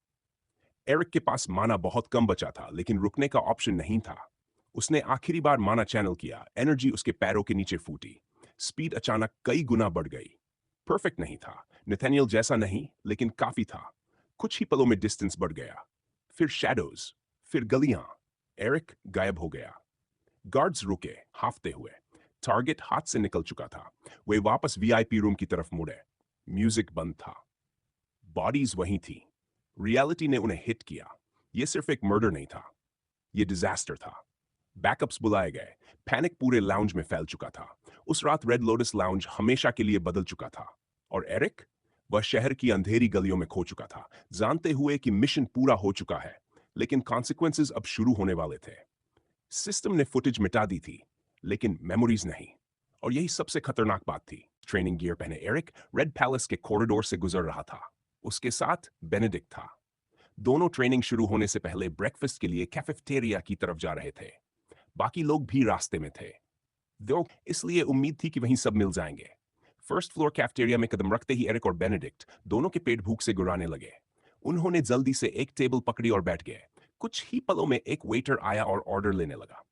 एरिक के पास माना बहुत कम बचा था, लेकिन रुकने का ऑप्शन नहीं था। उसने आखिरी बार माना चैनल किया। एनर्जी उसके पैरों के नीचे फूटी। स्पीड अचानक कई गुना बढ़ गई। परफेक्ट नहीं था, नेथानियल जैसा नहीं, लेकिन काफी था। कुछ ही पलों में डिस्टेंस बढ़ गया। फिर शैडोज, फिर गलियां। एरिक गायब हो गया। गार्ड्स रुके, हाफते हुए। टारगेट हाथ से निकल चुका था। वे वापस VIP रूम की तरफ मुड़े। म्यूजिक बंद था। बॉडीज वहीं थी। रियलिटी ने उन्हें हिट किया। यह सिर्फ एक मर्डर नहीं था, यह डिजास्टर था। बैकअप्स बुलाए गए। पैनिक पूरे लाउंज में फैल चुका था। उस रात रेड लोटस लाउंज हमेशा के लिए बदल चुका था। और एरिक, वह शहर की अंधेरी गलियों में खो चुका था, जानते हुए कि मिशन पूरा हो चुका है, लेकिन कॉन्सिक्वेंसेस अब शुरू होने वाले थे। सिस्टम ने फुटेज मिटा दी थी, लेकिन मेमोरीज नहीं। और यही सबसे खतरनाक बात थी। ट्रेनिंग गियर पहने एरिक रेड पैलेस के कॉरिडोर से गुजर रहा था। उसके साथ बेनेडिक्ट था। दोनों ट्रेनिंग शुरू होने से पहले ब्रेकफास्ट के लिए कैफेटेरिया की तरफ जा रहे थे। बाकी लोग भी रास्ते में थे। दो इसलिए उम्मीद थी कि वहीं सब मिल जाएंगे। फर्स्ट फ्लोर कैफेटेरिया में कदम रखते ही एरिक और बेनेडिक्ट दोनों के पेट भूख से गुर्राने लगे। उन्होंने जल्दी से एक टेबल पकड़ी और बैठ गए। कुछ ही पलों में एक वेटर आया और ऑर्डर लेने लगा।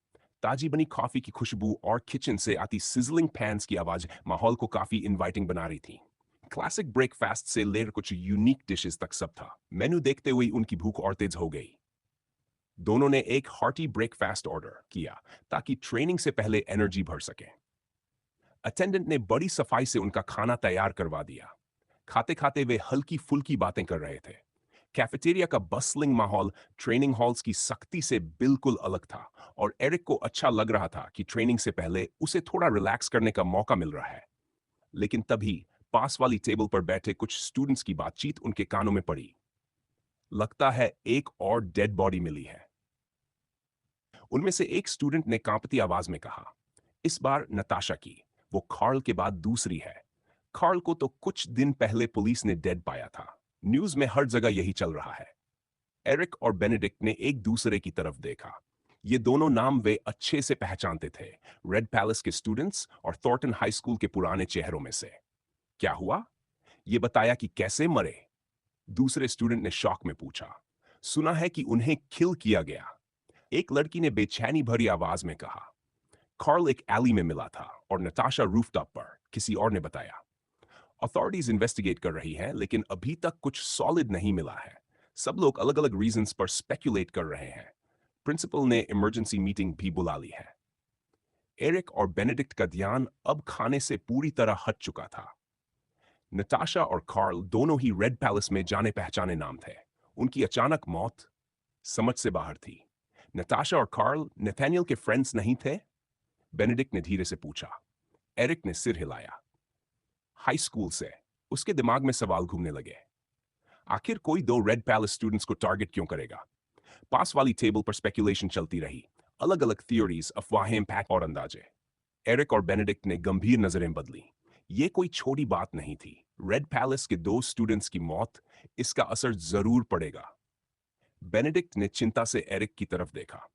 ताजी बनी कॉफी की खुशबू और किचन से आती सिजलिंग पैन्स की आवाज माहौल को काफी इनवाइटिंग बना रही थी। क्लासिक ब्रेकफास्ट से लेकर कुछ यूनिक डिशेस तक सब था। मेनू देखते हुए उनकी भूख और तेज हो गई। दोनों ने एक हार्टी ब्रेकफास्ट ऑर्डर किया ताकि ट्रेनिंग से एनर्जी एनर्जी भर सके। अटेंडेंट ने बड़ी सफाई से उनका खाना तैयार करवा दिया। खाते खाते वे हल्की फुल्की बातें कर रहे थे। कैफेटेरिया का बस्लिंग माहौल ट्रेनिंग हॉल्स की सख्ती से बिल्कुल अलग था, और एरिक को अच्छा लग रहा था कि ट्रेनिंग से पहले उसे थोड़ा रिलैक्स करने का मौका मिल रहा है। लेकिन तभी पास वाली टेबल पर बैठे कुछ स्टूडेंट्स की बातचीत उनके कानों में पड़ी। लगता है एक और डेड बॉडी मिली है। उनमें से एक स्टूडेंट ने कांपती आवाज में कहा, इस बार नताशा की। वो कार्ल के बाद दूसरी है। कार्ल को तो कुछ दिन पहले पुलिस ने डेड पाया था। न्यूज में हर जगह यही चल रहा है। एरिक और बेनेडिक्ट ने एक दूसरे की तरफ देखा। ये दोनों नाम वे अच्छे से पहचानते थे, रेड पैलेस के स्टूडेंट्स और थॉर्टन हाई स्कूल के पुराने चेहरों में से। क्या हुआ? ये बताया कि कैसे मरे? दूसरे स्टूडेंट ने शॉक में पूछा। सुना है कि उन्हें किल किया गया। एक लड़की ने बेचैनी भरी आवाज में कहा। कार्ल एक एली में मिला था और नताशा रूफटॉप पर, किसी और ने बताया। अथॉरिटीज इन्वेस्टिगेट कर रही हैं, लेकिन अभी तक कुछ सॉलिड नहीं मिला है। सब लोग अलग अलग रीजंस पर स्पेक्युलेट कर रहे हैं। प्रिंसिपल ने इमरजेंसी मीटिंग भी बुला ली है। एरिक और बेनेडिक्ट का ध्यान अब खाने से पूरी तरह हट चुका था। नताशा और कार्ल दोनों ही रेड पैलेस में जाने पहचाने नाम थे। उनकी अचानक मौत, समझ से बाहर थी। नताशा और कार्ल नेथानियल के फ्रेंड्स नहीं थे? बेनेडिक्ट ने धीरे से पूछा। एरिक ने सिर हिलाया। हाई स्कूल से। उसके दिमाग में सवाल घूमने लगे। आखिर कोई दो रेड पैलेस स्टूडेंट्स को टारगेट क्यों करेगा? पास वाली टेबल पर स्पेकुलेशन चलती रही। अलग अलग थियोरीज, अफवाहें, पैक और अंदाजे। एरिक और बेनेडिक्ट ने गंभीर नजरें बदली। ये कोई छोटी बात नहीं थी। रेड पैलेस के दो स्टूडेंट्स की मौत, इसका असर जरूर पड़ेगा। बेनेडिक्ट ने चिंता से एरिक की तरफ देखा।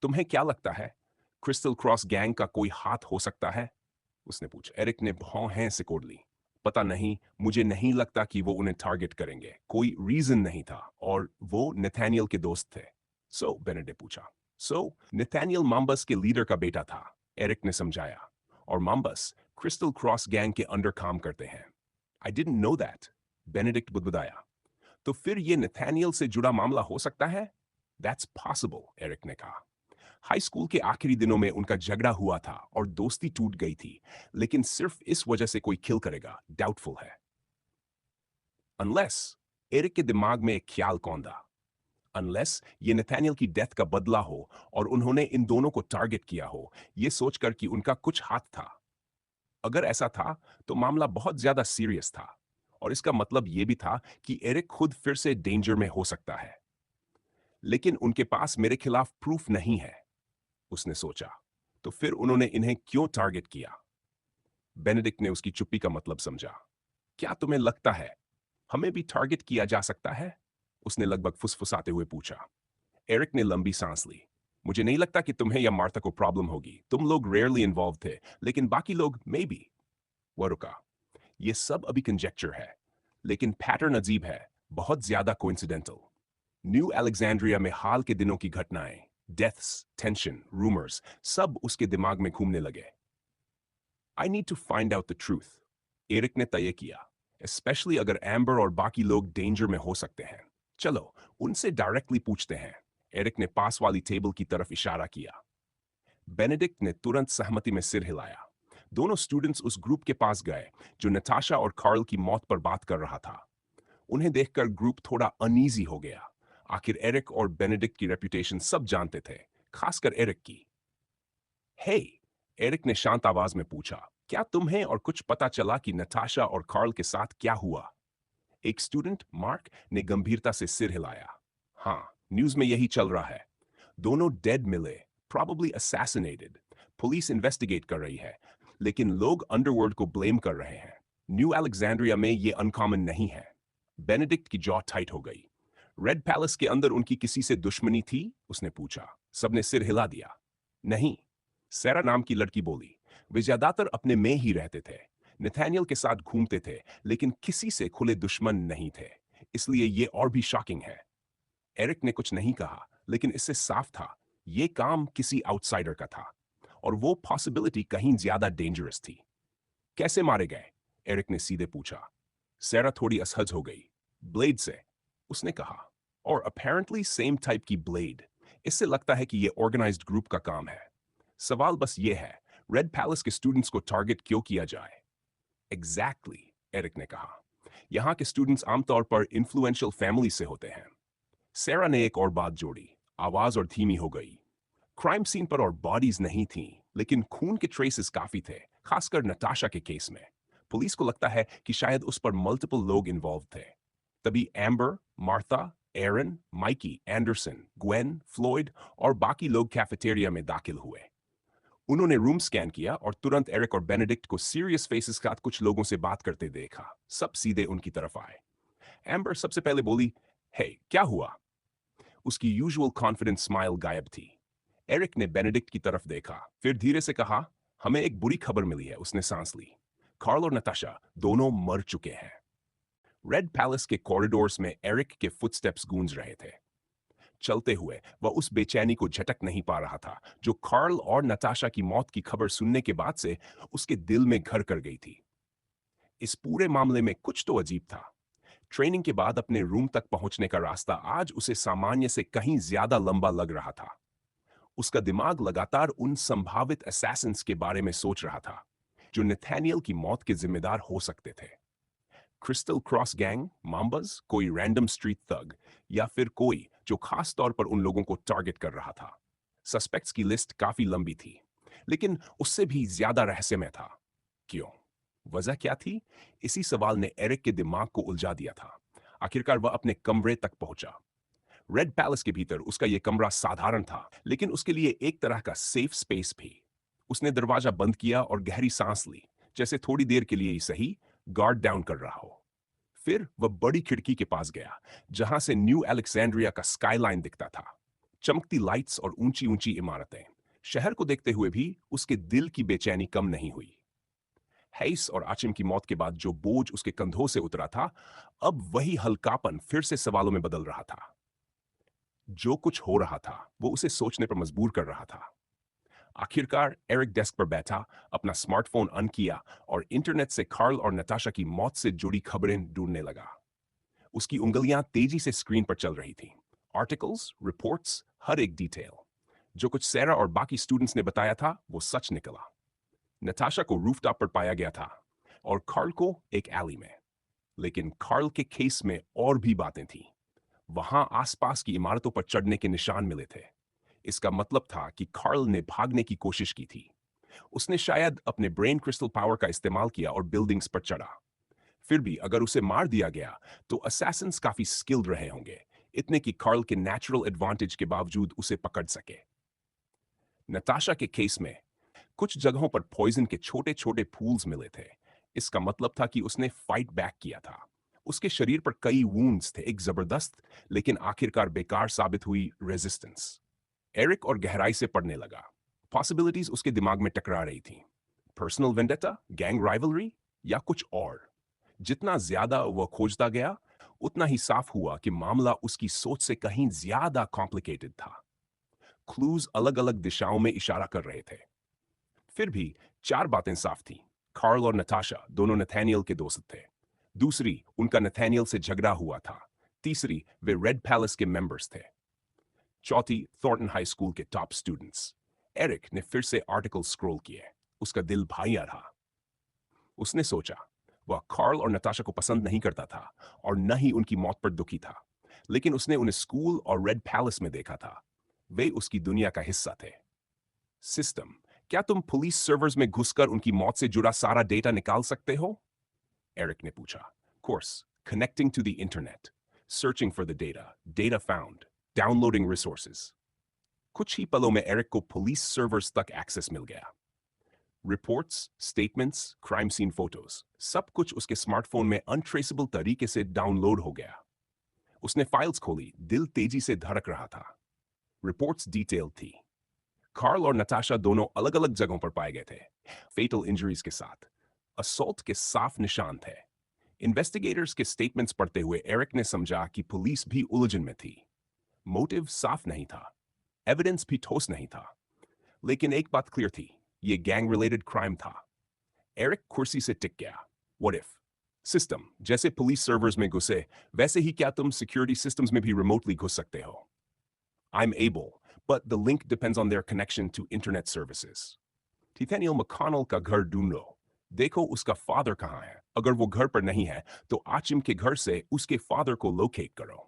तुम्हें क्या लगता है, क्रिस्टल क्रॉस गैंग का कोई हाथ हो सकता है? उसने पूछा। एरिक ने भौं हैं सिकोड़ ली। पता नहीं, मुझे नहीं लगता कि वो उन्हें टारगेट करेंगे। कोई रीजन नहीं था और वो नेथानियल के दोस्त थे। बेनेडिक्ट पूछा। नेथानियल माम्बस के लीडर का बेटा था, एरिक ने समझाया। और माम्बस क्रिस्टल क्रॉस गैंग के अंडर काम करते हैं। I didn't know that, Benedict बुदबुदाया। तो फिर ये नेथानियल से जुड़ा मामला हो सकता है? दैट्स पॉसिबल, एरिक ने कहा। हाई स्कूल के आखिरी दिनों में उनका झगड़ा हुआ था और दोस्ती टूट गई थी, लेकिन सिर्फ इस वजह से कोई किल करेगा, डाउटफुल है। अनलेस, एरिक के दिमाग में एक ख्याल कौंधा। अनलेस ये नेथानियल की डेथ का बदला हो और उन्होंने इन दोनों को टारगेट किया हो, ये सोचकर कि उनका कुछ हाथ था। अगर ऐसा था, तो मामला बहुत ज्यादा सीरियस था और इसका मतलब यह भी था कि एरिक खुद फिर से डेंजर में हो सकता है। लेकिन उनके पास मेरे खिलाफ प्रूफ नहीं है, उसने सोचा। तो फिर उन्होंने इन्हें क्यों टारगेट किया? बेनेडिक्ट ने उसकी चुप्पी का मतलब समझा। क्या तुम्हें लगता है हमें भी टारगेट किया जा सकता है? उसने लगभग फुसफुसाते हुए पूछा। एरिक ने लंबी सांस ली। मुझे नहीं लगता कि तुम्हें या मार्था को प्रॉब्लम होगी। तुम लोग रेयरली इन्वॉल्व थे, लेकिन बाकी लोग मे बी। वह रुका। यह सब अभी कंजेक्चर है, लेकिन पैटर्न अजीब है, बहुत ज्यादा कोइंसिडेंटल। न्यू अलेक्जेंड्रिया में हाल के दिनों की घटनाएं, डेथ्स, टेंशन, रूमर्स, सब उसके दिमाग में घूमने लगे। I need to find out the truth, Eric ने तय किया। स्पेशली अगर एम्बर और बाकी लोग डेंजर में हो सकते हैं। चलो, उनसे डायरेक्टली पूछते हैं। एरिक ने पास वाली टेबल की तरफ इशारा किया। बेनेडिक्ट ने तुरंत सहमति में सिर हिलाया। दोनों स्टूडेंट्स उस ग्रुप के पास गए जो नताशा और कार्ल की मौत पर बात कर रहा था। उन्हें देखकर ग्रुप थोड़ा अनईजी हो गया। आखिर एरिक और बेनेडिक्ट की रेपुटेशन सब जानते थे, खासकर एरिक की। हे, एरिक ने शांत आवाज में पूछा, क्या तुम्हें और कुछ पता चला कि नताशा और कार्ल के साथ क्या हुआ? एक स्टूडेंट, मार्क, ने गंभीरता से सिर हिलाया। हाँ, न्यूज में यही चल रहा है। दोनों डेड मिले, प्रॉबली असैसिनेटेड। पुलिस इन्वेस्टिगेट कर रही है, लेकिन लोग अंडरवर्ल्ड को ब्लेम कर रहे हैं। न्यू अलेक्जेंड्रिया में ये अनकॉमन नहीं है। बेनेडिक्ट की जॉ टाइट हो गई। रेड पैलेस के अंदर उनकी किसी से दुश्मनी थी? उसने पूछा। सबने सिर हिला दिया। नहीं, सैरा नाम की लड़की बोली। वे ज्यादातर अपने में ही रहते थे, नेथानियल के साथ घूमते थे, लेकिन किसी से खुले दुश्मन नहीं थे। इसलिए ये और भी शॉकिंग है। एरिक ने कुछ नहीं कहा, लेकिन इससे साफ था ये काम किसी आउटसाइडर का था और वो पॉसिबिलिटी कहीं ज्यादा डेंजरस थी। कैसे मारे गए? एरिक ने सीधे पूछा। सैरा थोड़ी असहज हो गई। ब्लेड से, उसने कहा। और अपेरेंटली सेम टाइप की ब्लेड। इससे लगता है कि ये ऑर्गेनाइज्ड ग्रुप का काम है। सवाल बस ये है, रेड पैलेस के स्टूडेंट्स को टारगेट क्यों किया जाए? एग्जैक्टली, एरिक ने कहा। यहाँ के स्टूडेंट्स आमतौर पर इन्फ्लुएंशियल फैमिली से होते हैं। सैरा ने एक और बात जोड़ी। आवाज और धीमी हो गई। क्राइम सीन पर और बॉडीज नहीं थीं, लेकिन खून के ट्रेसेस काफी थे, खासकर नताशा के केस में। पुलिस को लगता है कि शायद उस पर मल्टीपल लोग इन्वॉल्व थे। तभी एम्बर, मार्था, एरन, माइकी, एंडरसन, ग्वेन, फ्लोइड और बाकी लोग कैफेटेरिया में दाखिल हुए। उन्होंने रूम स्कैन किया और तुरंत एरिक और बेनेडिक्ट को सीरियस फेसेस के साथ कुछ लोगों से बात करते देखा। सब सीधे उनकी तरफ आए। एम्बर सबसे पहले बोली, हे, क्या हुआ? उसकी यूजुअल कॉन्फिडेंट स्माइल गायब थी। एरिक ने बेनेडिक्ट की तरफ देखा, फिर धीरे से कहा, हमें एक बुरी खबर मिली है। उसने सांस ली। कार्ल और नताशा दोनों मर चुके हैं। रेड पैलेस के कॉरिडोर्स में एरिक के फुटस्टेप्स गूंज रहे थे। चलते हुए वह उस बेचैनी को झटक नहीं पा रहा था जो कार्ल और नताशा की मौत की खबर सुनने के बाद से उसके दिल में घर कर गई थी। इस पूरे मामले में कुछ तो अजीब था। ट्रेनिंग के बाद अपने रूम तक पहुंचने का रास्ता आज उसे सामान्य से कहीं ज्यादा लंबा लग रहा था। उसका दिमाग लगातार उन संभावित असैसिन्स के बारे में सोच रहा था जो नेथानियल की मौत के जिम्मेदार हो सकते थे। क्रिस्टल क्रॉस गैंग, माम्बस, कोई रैंडम स्ट्रीट थग, या फिर कोई जो खास तौर पर उन लोगों को टारगेट कर रहा था। सस्पेक्ट्स की लिस्ट काफी लंबी थी, लेकिन उससे भी ज्यादा रहस्यमय था। क्यों? वजह क्या थी? इसी सवाल ने एरिक के दिमाग को उलझा दिया था। आखिरकार वह अपने कमरे तक पहुंचा। रेड पैलेस के भीतर उसका यह कमरा साधारण था, लेकिन उसके लिए एक तरह का सेफ स्पेस भी। उसने दरवाजा बंद किया और गहरी सांस ली, जैसे थोड़ी देर के लिए ही सही गार्ड डाउन कर रहा हो। फिर वह बड़ी खिड़की के पास गया, जहां से न्यू अलेक्जेंड्रिया का स्काईलाइन दिखता था। चमकती लाइट्स और ऊंची ऊंची इमारतें। शहर को देखते हुए भी उसके दिल की बेचैनी कम नहीं हुई। हैइस और आचिम की मौत के बाद जो बोझ उसके कंधों से उतरा था, अब वही हल्कापन फिर से सवालों में बदल रहा था। जो कुछ हो रहा था वो उसे सोचने पर मजबूर कर रहा था। आखिरकार एरिक डेस्क पर बैठा, अपना स्मार्टफोन ऑन किया और इंटरनेट से कार्ल और नताशा की मौत से जुड़ी खबरें ढूंढने लगा। उसकी उंगलियां तेजी से स्क्रीन पर चल रही थीं। आर्टिकल्स, रिपोर्ट्स, हर एक डिटेल। जो कुछ सैरा और बाकी स्टूडेंट्स ने बताया था वो सच निकला। नताशा को रूफटॉप पर पाया गया था और कार्ल को एक एली में। लेकिन कार्ल के केस में और भी बातें थीं। वहां आसपास की इमारतों पर चढ़ने के निशान मिले थे। इसका मतलब था कि कार्ल ने भागने की कोशिश की थी। उसने शायद अपने ब्रेन क्रिस्टल पावर का इस्तेमाल किया और बिल्डिंग्स पर चढ़ा। फिर भी अगर उसे मार दिया गया तो असैसिन्स काफी स्किल्ड रहे होंगे, इतने कि कार्ल के नेचुरल एडवांटेज के बावजूद उसे पकड़ सके। नताशा के केस में कुछ जगहों पर पॉइजन के छोटे छोटे फूल्स मिले थे। इसका मतलब था कि उसने फाइट बैक किया था। उसके शरीर पर कई वूंड्स थे, एक जबरदस्त लेकिन आखिरकार बेकार साबित हुई रेजिस्टेंस। एरिक और गहराई से पढ़ने लगा। पॉसिबिलिटीज उसके दिमाग में टकरा रही थीं। पर्सनल वेंडेटा, गैंग राइवलरी या कुछ और। जितना ज्यादा वह खोजता गया, उतना ही साफ हुआ कि मामला उसकी सोच से कहीं ज्यादा कॉम्प्लिकेटेड था। क्लूज अलग अलग दिशाओं में इशारा कर रहे थे। फिर भी चार बातें साफ थीं। कार्ल और नताशा दोनों नथानियल के दोस्त थे। दूसरी, उनका नथानियल से झगड़ा हुआ था। तीसरी, वे रेड पैलेस के मेंबर्स थे। चौथी, थॉर्टन हाई स्कूल के टॉप स्टूडेंट्स। एरिक ने फिर से आर्टिकल स्क्रॉल किए। उसका दिल भाइया रहा। उसने सोचा, वह कार्ल और नताशा को पसंद नहीं करता था और न ही उनकी मौत पर दुखी था, लेकिन उसने उन्हें स्कूल और रेड पैलेस में देखा था। वे उसकी दुनिया का हिस्सा थे। सिस्टम, क्या तुम पुलिस सर्वर्स में घुसकर उनकी मौत से जुड़ा सारा डेटा निकाल सकते हो? एरिक ने पूछा। Course, connecting to the internet, searching for the data, data found, downloading resources. कुछ ही पलों में एरिक को पुलिस सर्वर्स तक एक्सेस मिल गया। Reports, statements, crime scene photos, सब कुछ उसके स्मार्टफोन में अनट्रेसेबल तरीके से डाउनलोड हो गया। उसने फाइल्स खोली, दिल तेजी से धड़क रहा था। रिपोर्ट्स डिटेल थी। कार्ल और नताशा दोनों अलग अलग जगहों पर पाए गए थे, फेटल इंजरीज के साथ। असॉल्ट के साफ निशान थे। इन्वेस्टिगेटर्स के स्टेटमेंट्स पढ़ते हुए एरिक ने समझा कि पुलिस भी उलझन में थी। मोटिव साफ नहीं था, एविडेंस भी ठोस नहीं था। लेकिन एक बात क्लियर थी, ये गैंग रिलेटेड क्राइम था। एरिक कुर्सी से टिक गया। What if? सिस्टम, जैसे पुलिस सर्वर्स में घुसे, वैसे ही क्या तुम सिक्योरिटी सिस्टम्स में भी रिमोटली घुस सकते हो? I'm able, but the link depends on their connection to internet services. Nathaniel McConnell का घर ढूंढ लो। देखो उसका फादर कहाँ है। अगर वो घर पर नहीं है, तो आचिम के घर से उसके फादर को लोकेट करो।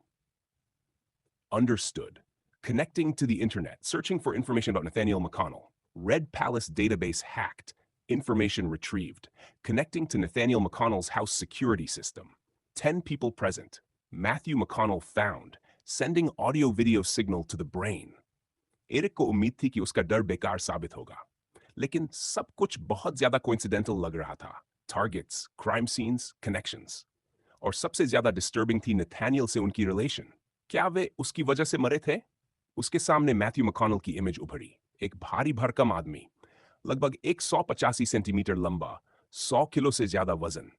Understood. Connecting to the internet, searching for information about Nathaniel McConnell. Red Palace database hacked. Information retrieved. Connecting to Nathaniel McConnell's house security system. 10 people present. Matthew McConnell found. Sending audio-video signal to the brain. Eric को उम्मीद थी कि उसका डर बेकार साबित होगा, लेकिन सब कुछ बहुत ज्यादा कोइंसिडेंटल लग रहा था। Targets, crime scenes, connections. और सबसे ज्यादा डिस्टर्बिंग थी नथानियल से उनकी रिलेशन। क्या वे उसकी वजह से मरे थे? उसके सामने मैथ्यू मैकॉनल की इमेज उभरी। एक भारी भरकम आदमी, लगभग 185 सेंटीमीटर लंबा, 100 किलो से ज्यादा वजन,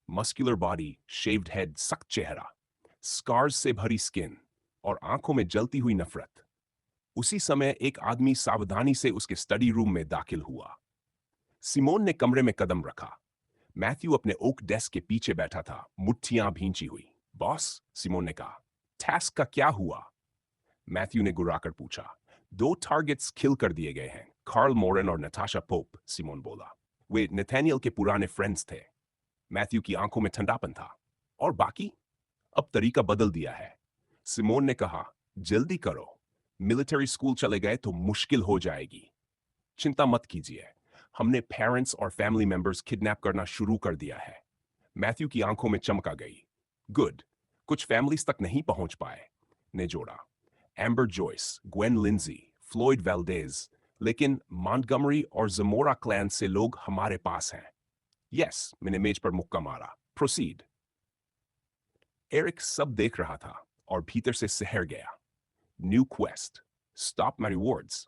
मस्कुलर बॉडी, शेव्ड हेड, सख्त चेहरा, स्कार्स से भरी स्किन और आंखों में जलती हुई नफरत। उसी समय एक आदमी सावधानी से उसके स्टडी रूम में दाखिल हुआ। सिमोन ने कमरे में कदम रखा। मैथ्यू अपने ओक डेस्क के पीछे बैठा था, मुट्ठियां भींची हुई। बॉस, सिमोन ने कहा, टास्क का क्या हुआ? मैथ्यू ने गुर्राकर पूछा। 2 टारगेट्स किल कर दिए गए हैं, कार्ल मोरन और नताशा पोप, सिमोन बोला। वे नथानियल के पुराने फ्रेंड्स थे। मैथ्यू की आंखों में ठंडापन था। और बाकी? अब तरीका बदल दिया है, सिमोन ने कहा। जल्दी करो, मिलिट्री स्कूल चले गए तो मुश्किल हो जाएगी। चिंता मत कीजिए, हमने पेरेंट्स और फैमिली मेंबर्स किडनैप करना शुरू कर दिया है। मैथ्यू की आंखों में चमक आ गई। गुड, कुछ फैमिलीज तक नहीं पहुंच पाए, ने जोड़ा। एम्बर जॉयस, ग्वेन लिंजी, फ्लॉयड वेल्डेज, लेकिन मॉन्टगमरी और जमोरा क्लैन से लोग हमारे पास हैं। यस, मैंने मेज पर मुक्का मारा। प्रोसीड। एरिक सब देख रहा था और भीतर से सहर गया। New quest, stop my rewards,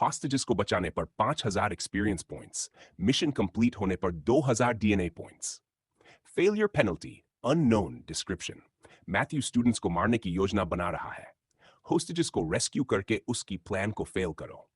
hostages को बचाने पर 5,000 एक्सपीरियंस पॉइंट्स, मिशन कंप्लीट होने पर 2,000 DNA points. Failure penalty, unknown description. Matthew students को मारने की योजना बना रहा है। होस्टेजेस को रेस्क्यू करके उसकी प्लान को फेल करो।